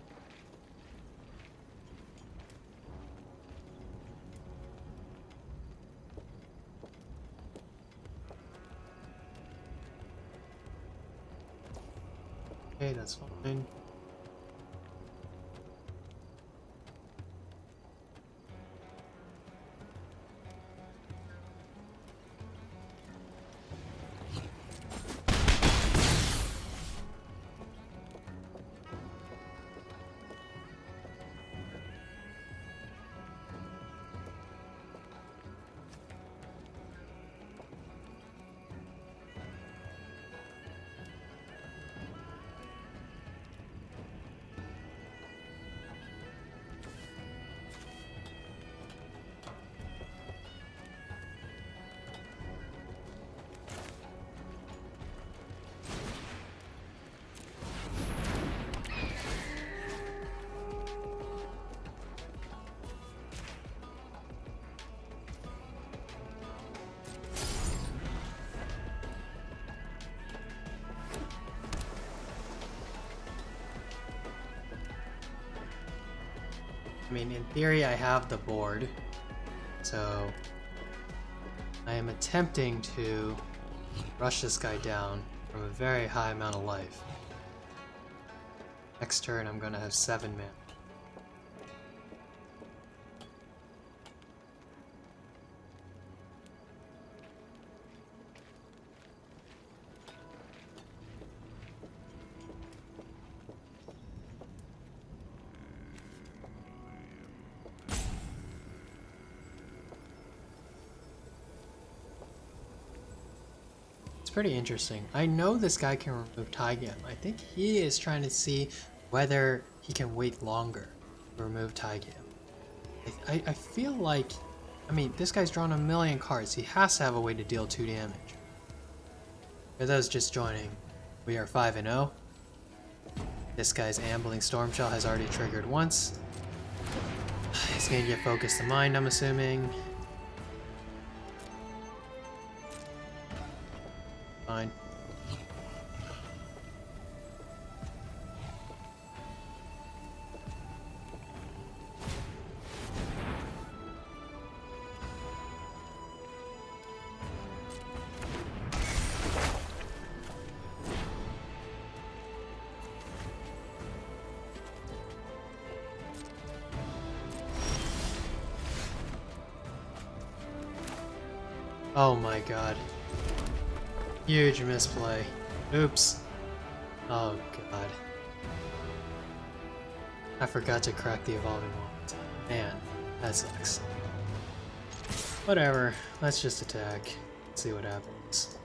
okay, that's fine. I mean, in theory, I have the board, so I am attempting to rush this guy down from a very high amount of life. Next turn, I'm going to have 7 mana. It's pretty interesting. I know this guy can remove Taigam. I think he is trying to see whether he can wait longer to remove Taigam. I feel like, I mean, this guy's drawn a million cards. He has to have a way to deal 2 damage. For those just joining, we are 5-0. This guy's Ambling Storm Shell has already triggered once. He's gonna get Focus the Mind, I'm assuming. Fine. Oh my god. Huge misplay. Oops. Oh god. I forgot to crack the Evolving Wand. Man, that sucks. Whatever, let's just attack. See what happens.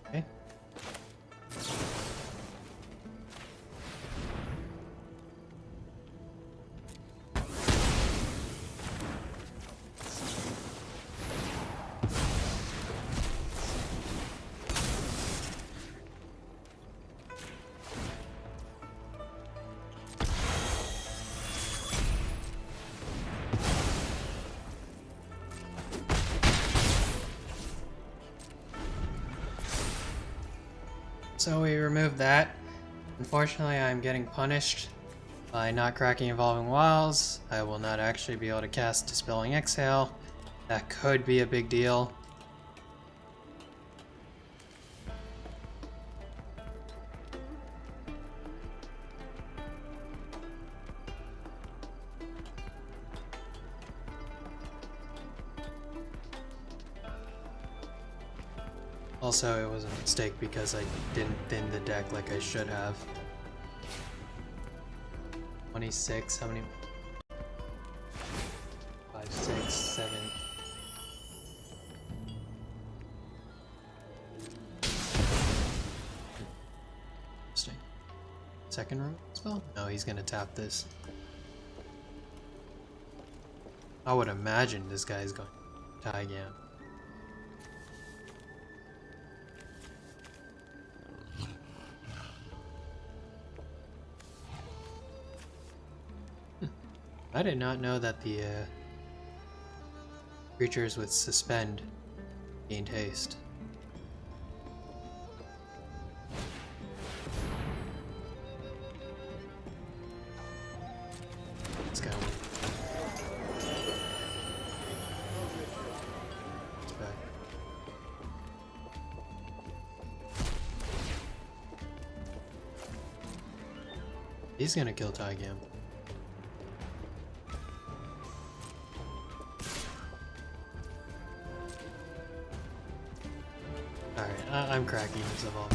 Okay. So we removed that. Unfortunately, I'm getting punished by not cracking Evolving Wilds. I will not actually be able to cast Dispelling Exhale. That could be a big deal. Also, it was a mistake because I didn't thin the deck like I should have. 26, how many? 5, 6, 7. second room spell? No, he's gonna tap this. I would imagine this guy's going to Metagame. I did not know that the creatures with suspend gained haste. Let's go. It's back. He's gonna kill Tygam. Alright, I'm cracking this of all.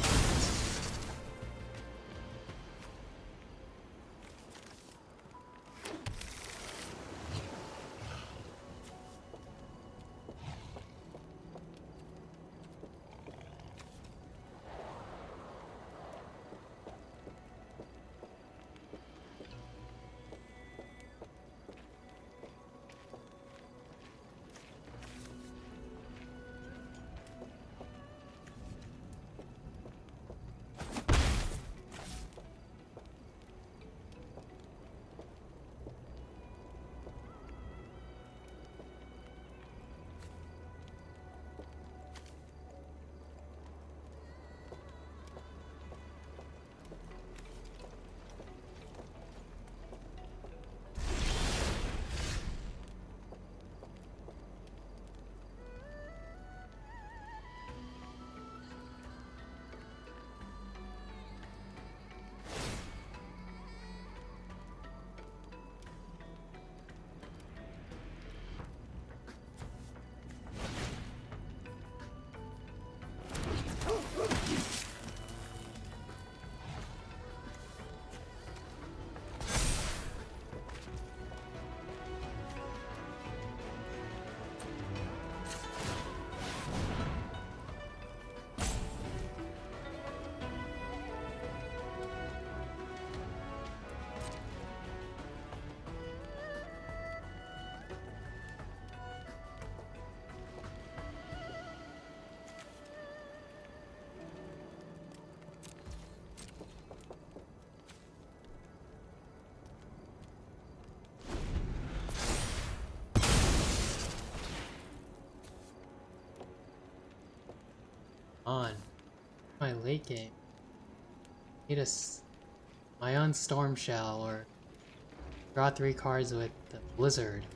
On my late game, need a Ion Storm Shell or draw 3 cards with the Blizzard.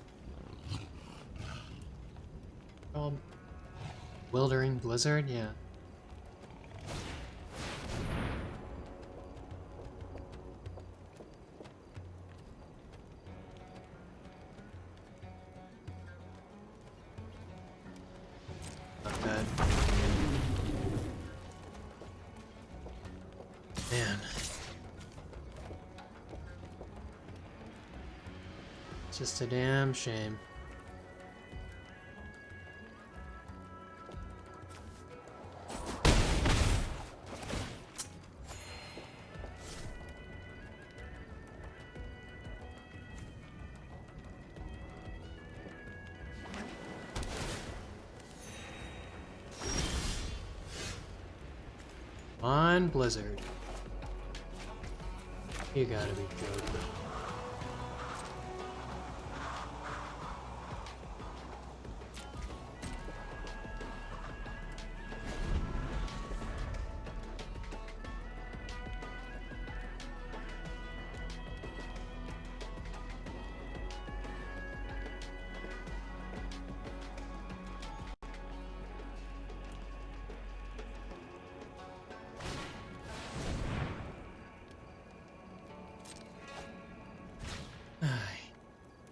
Called Wildering Blizzard, yeah. Not bad. Man. It's just a damn shame. On Blizzard. You gotta be joking.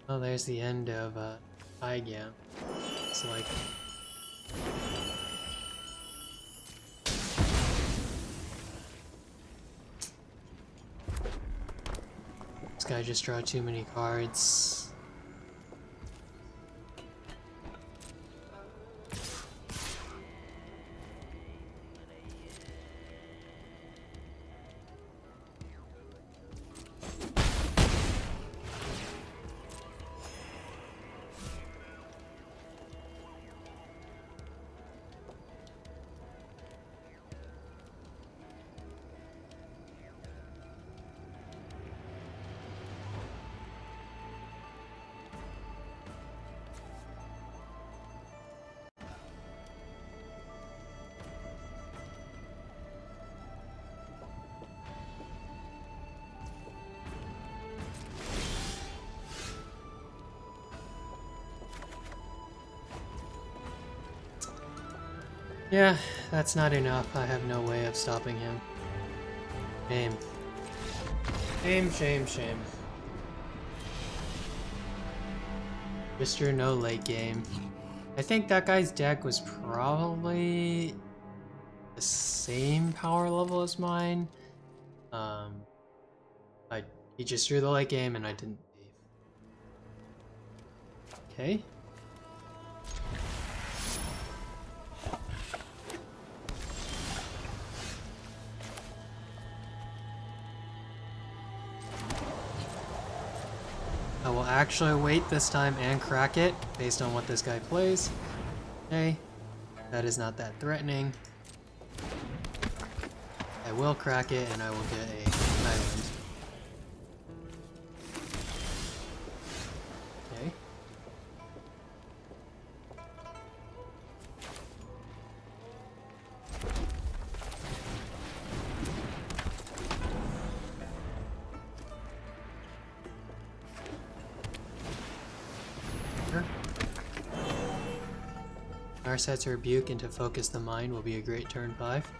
Well, there's the end of Igam. It's like this guy just draw too many cards. Yeah, that's not enough. I have no way of stopping him. Shame. Shame, shame, shame. Mr. No late game. I think that guy's deck was probably the same power level as mine. He just drew the late game and I didn't leave. Okay. I will actually wait this time and crack it based on what this guy plays. Okay. That is not that threatening. I will crack it and I will get a island. Okay. Narset's Rebuke into Focus the Mind will be a great turn 5.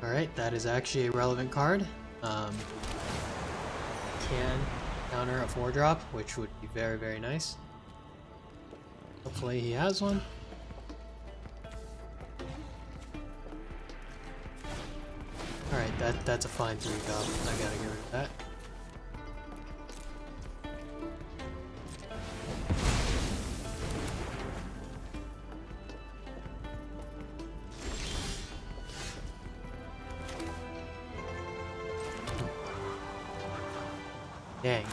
Alright, that is actually a relevant card. Can counter a 4-drop, which would be very, very nice. Hopefully he has one. Alright, that's a fine 3-drop. I gotta get rid of that. Dang.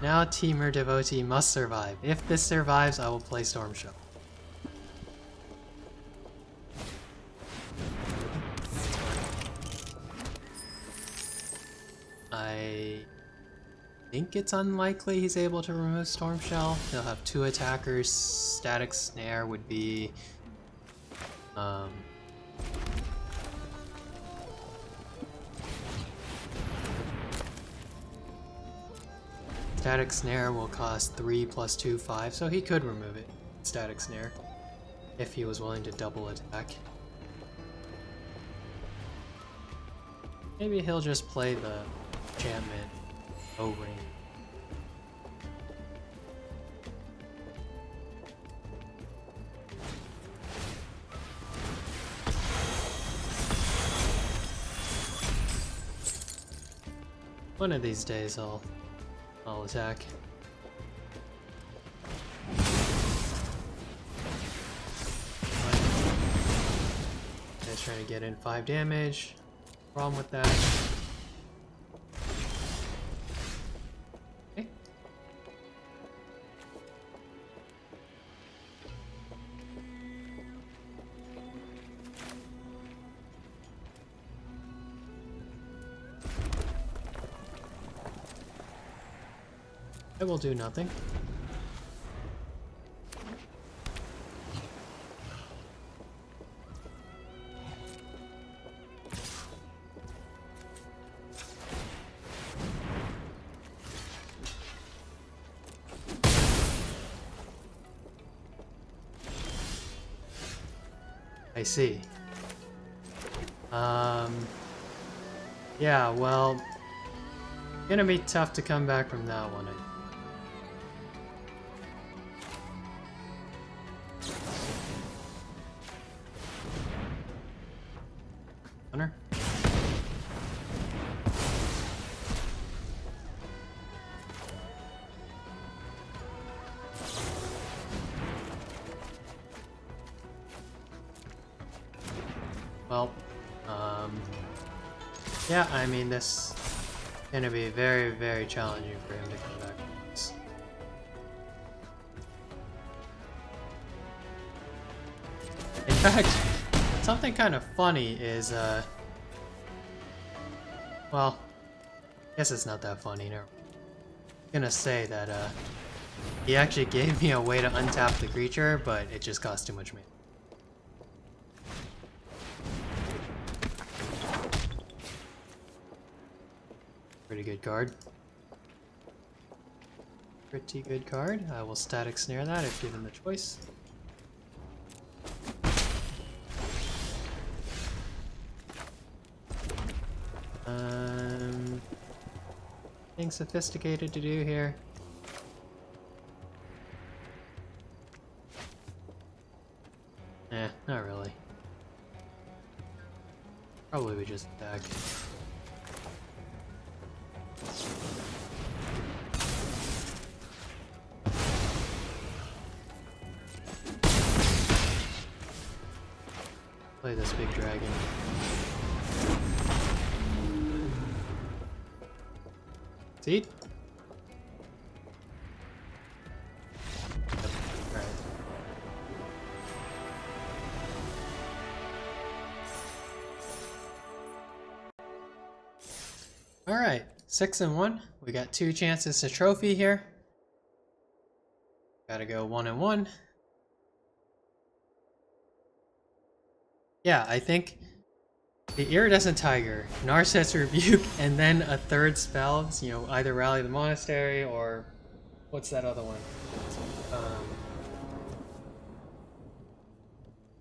Now Temur Devotee must survive. If this survives, I will play Storm Show. I think it's unlikely he's able to remove Storm Shell. He'll have 2 attackers. Static Snare would be... Static Snare will cost 3 + 2, 5, so he could remove it. Static Snare. If he was willing to double attack. Maybe he'll just play the enchantment O-Ring. One of these days I'll attack. Guy's trying to get in 5 damage. Problem with that. Okay. I will do nothing. I see. Yeah, well, gonna be tough to come back from that one. Hunter? Well, yeah, I mean, this is gonna be very, very challenging for him to come back from this. In fact, something kind of funny is, well, I guess it's not that funny. No. I'm gonna say that, he actually gave me a way to untap the creature, but it just cost too much mana. Pretty good card. Pretty good card. I will static snare that if given the choice. Nothing sophisticated to do here. Not really. Probably we just attack. Play this big dragon. See? Alright, 6-1. We got 2 chances to trophy here. Gotta go 1-1. Yeah, I think the Iridescent Tiger, Narset's Rebuke, and then a third spell, you know, either Rally the Monastery or what's that other one?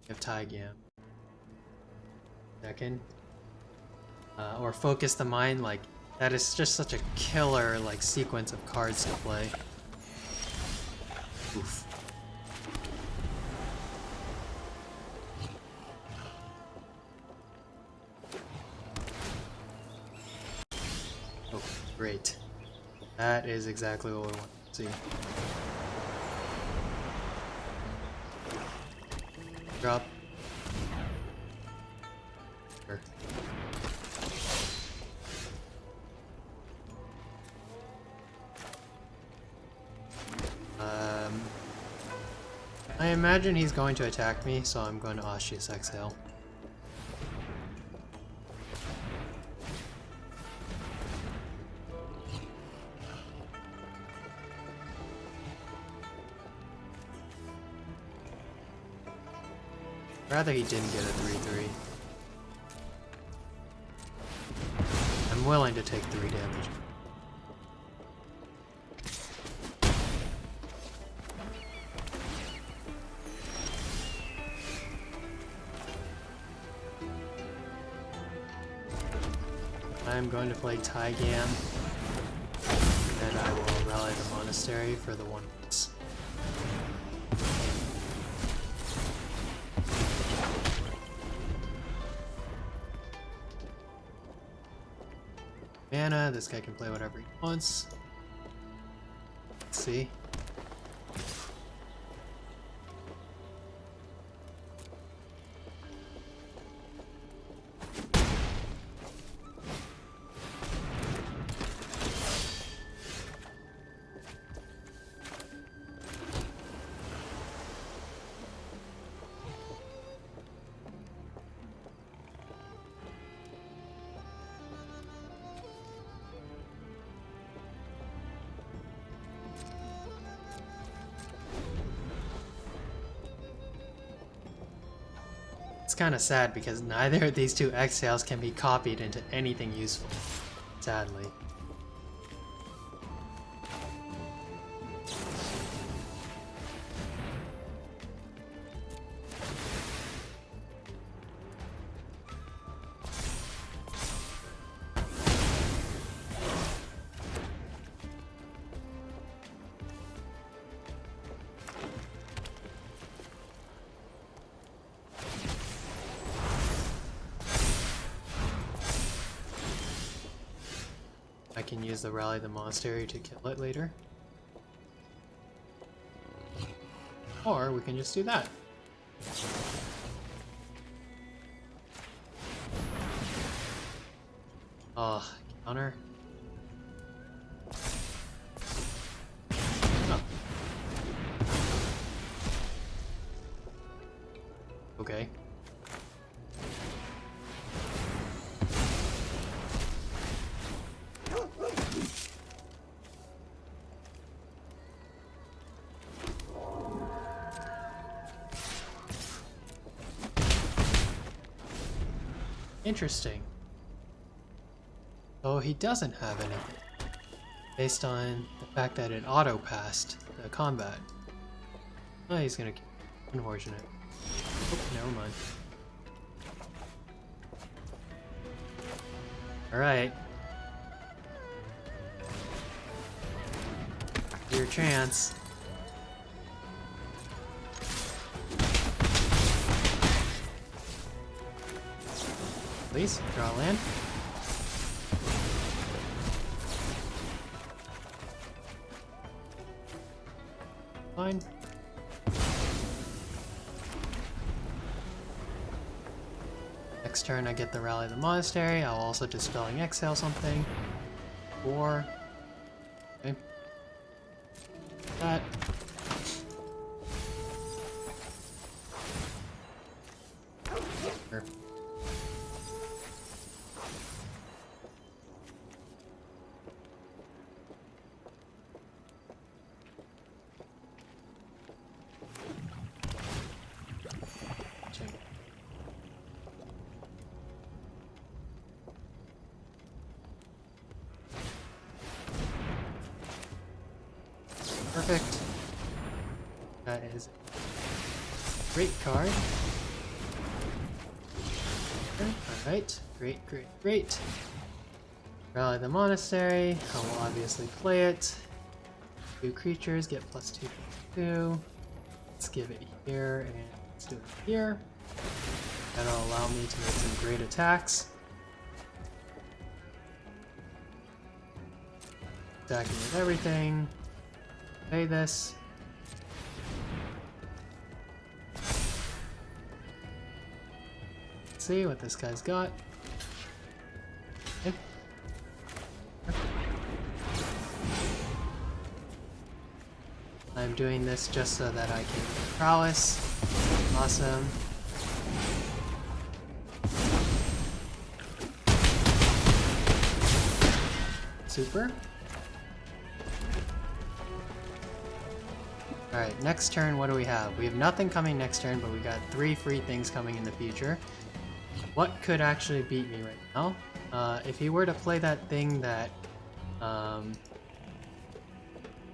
You have Taigam. Second. Or Focus the Mind, like, that is just such a killer, like, sequence of cards to play. Oof. Oh, great. That is exactly what we want to see. Drop. Sure. I imagine he's going to attack me, so I'm going to Osseous Exhale. Rather he didn't get a 3-3. I'm willing to take 3 damage. I'm going to play Taigam, and I will Rally the Monastery for the 1 piece. Mana, this guy can play whatever he wants. Let's see. It's kind of sad because neither of these 2 exhales can be copied into anything useful, sadly. I can use the Rally the Monastery to kill it later. Or we can just do that. Oh, counter. Oh. Okay. Interesting. Oh, he doesn't have anything. Based on the fact that it auto-passed the combat. Oh, he's gonna kill. Unfortunate. Oh, never mind. Alright. Your chance. Please, draw land. Fine. Next turn I get the Rally the Monastery. I'll also Dispelling Exhale something. 4. Okay. That. Sure. Perfect. That is a great card. Alright, great. Rally the Monastery. I will obviously play it. 2 creatures get +2/+2. Let's give it here and let's do it here. That'll allow me to make some great attacks. Attacking with everything. Pay this. Let's see what this guy's got. Okay. I'm doing this just so that I can prowess. Awesome. Super. Alright, next turn, what do we have? We have nothing coming next turn, but we got 3 free things coming in the future. What could actually beat me right now? If he were to play that thing that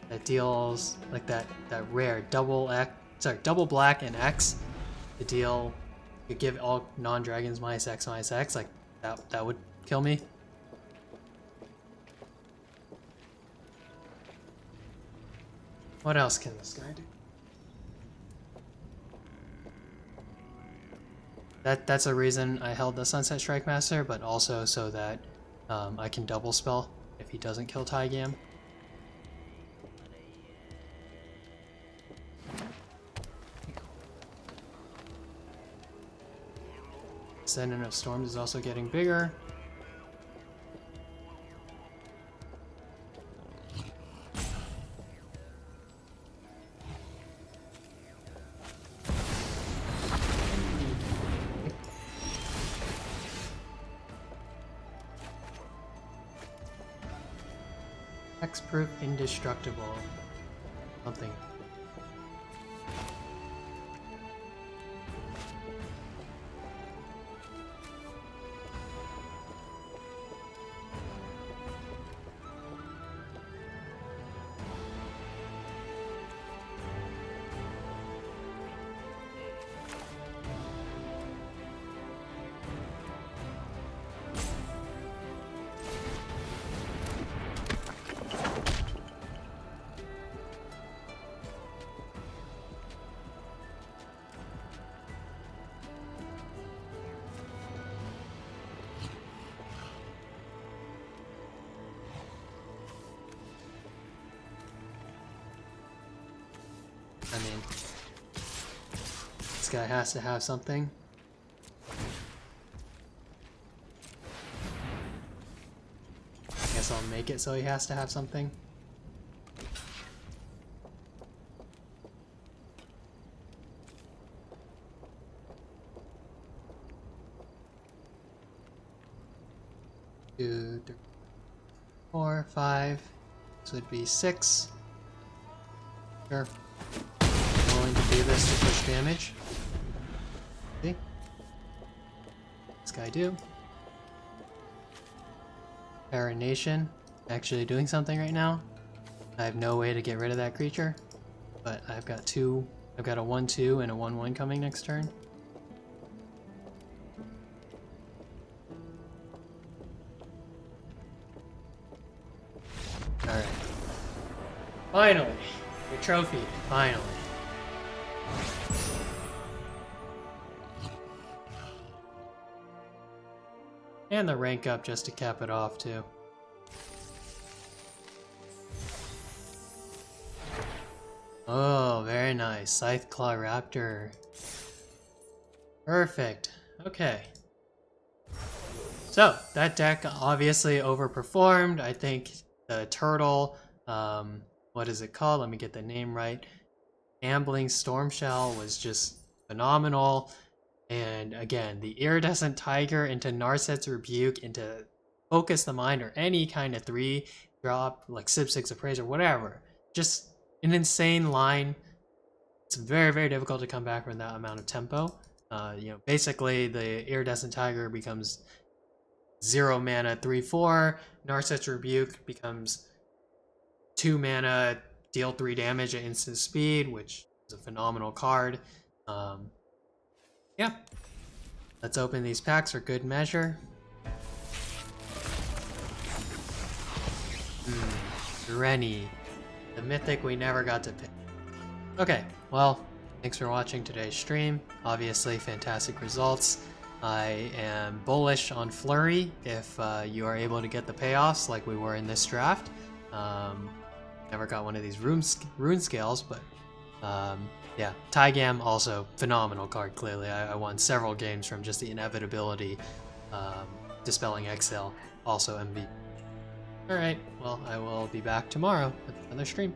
that deals like that rare double black and X to deal, could give all non-dragons -X, like that would kill me. What else can this guy do? That's a reason I held the Sunset Strike Master, but also so that I can double spell if he doesn't kill Tygam. Ascendant of Storms is also getting bigger. Hexproof, indestructible. Something. I mean, this guy has to have something. I guess I'll make it so he has to have something. Two, three, 4, 5. This would be 6. Sure. I'm willing to do this to push damage. See? This guy do. Paranation actually doing something right now. I have no way to get rid of that creature, but I've got a 1/2 and a 1/1 coming next turn. Alright. Finally! Your trophy, finally. And the rank up just to cap it off too. Oh, very nice. Scythe Claw Raptor. Perfect. Okay. So, that deck obviously overperformed. I think the turtle, what is it called? Let me get the name right. Ambling Stormshell was just phenomenal. And again, the Iridescent Tiger into Narset's Rebuke into Focus the Mind or any kind of 3-drop like Civ 6 Appraise or whatever. Just an insane line. It's very, very difficult to come back from that amount of tempo. Basically the Iridescent Tiger becomes 0 mana 3/4. Narset's Rebuke becomes 2 mana, deal 3 damage at instant speed, which is a phenomenal card. Yeah. Let's open these packs for good measure. Rennie. The mythic we never got to pick. Okay, well, thanks for watching today's stream. Obviously, fantastic results. I am bullish on Flurry if you are able to get the payoffs like we were in this draft. Never got one of these rune scales, but yeah, Tygam also phenomenal card. Clearly, I won several games from just the inevitability. Dispelling Exhale, also MVP. All right, well, I will be back tomorrow with another stream.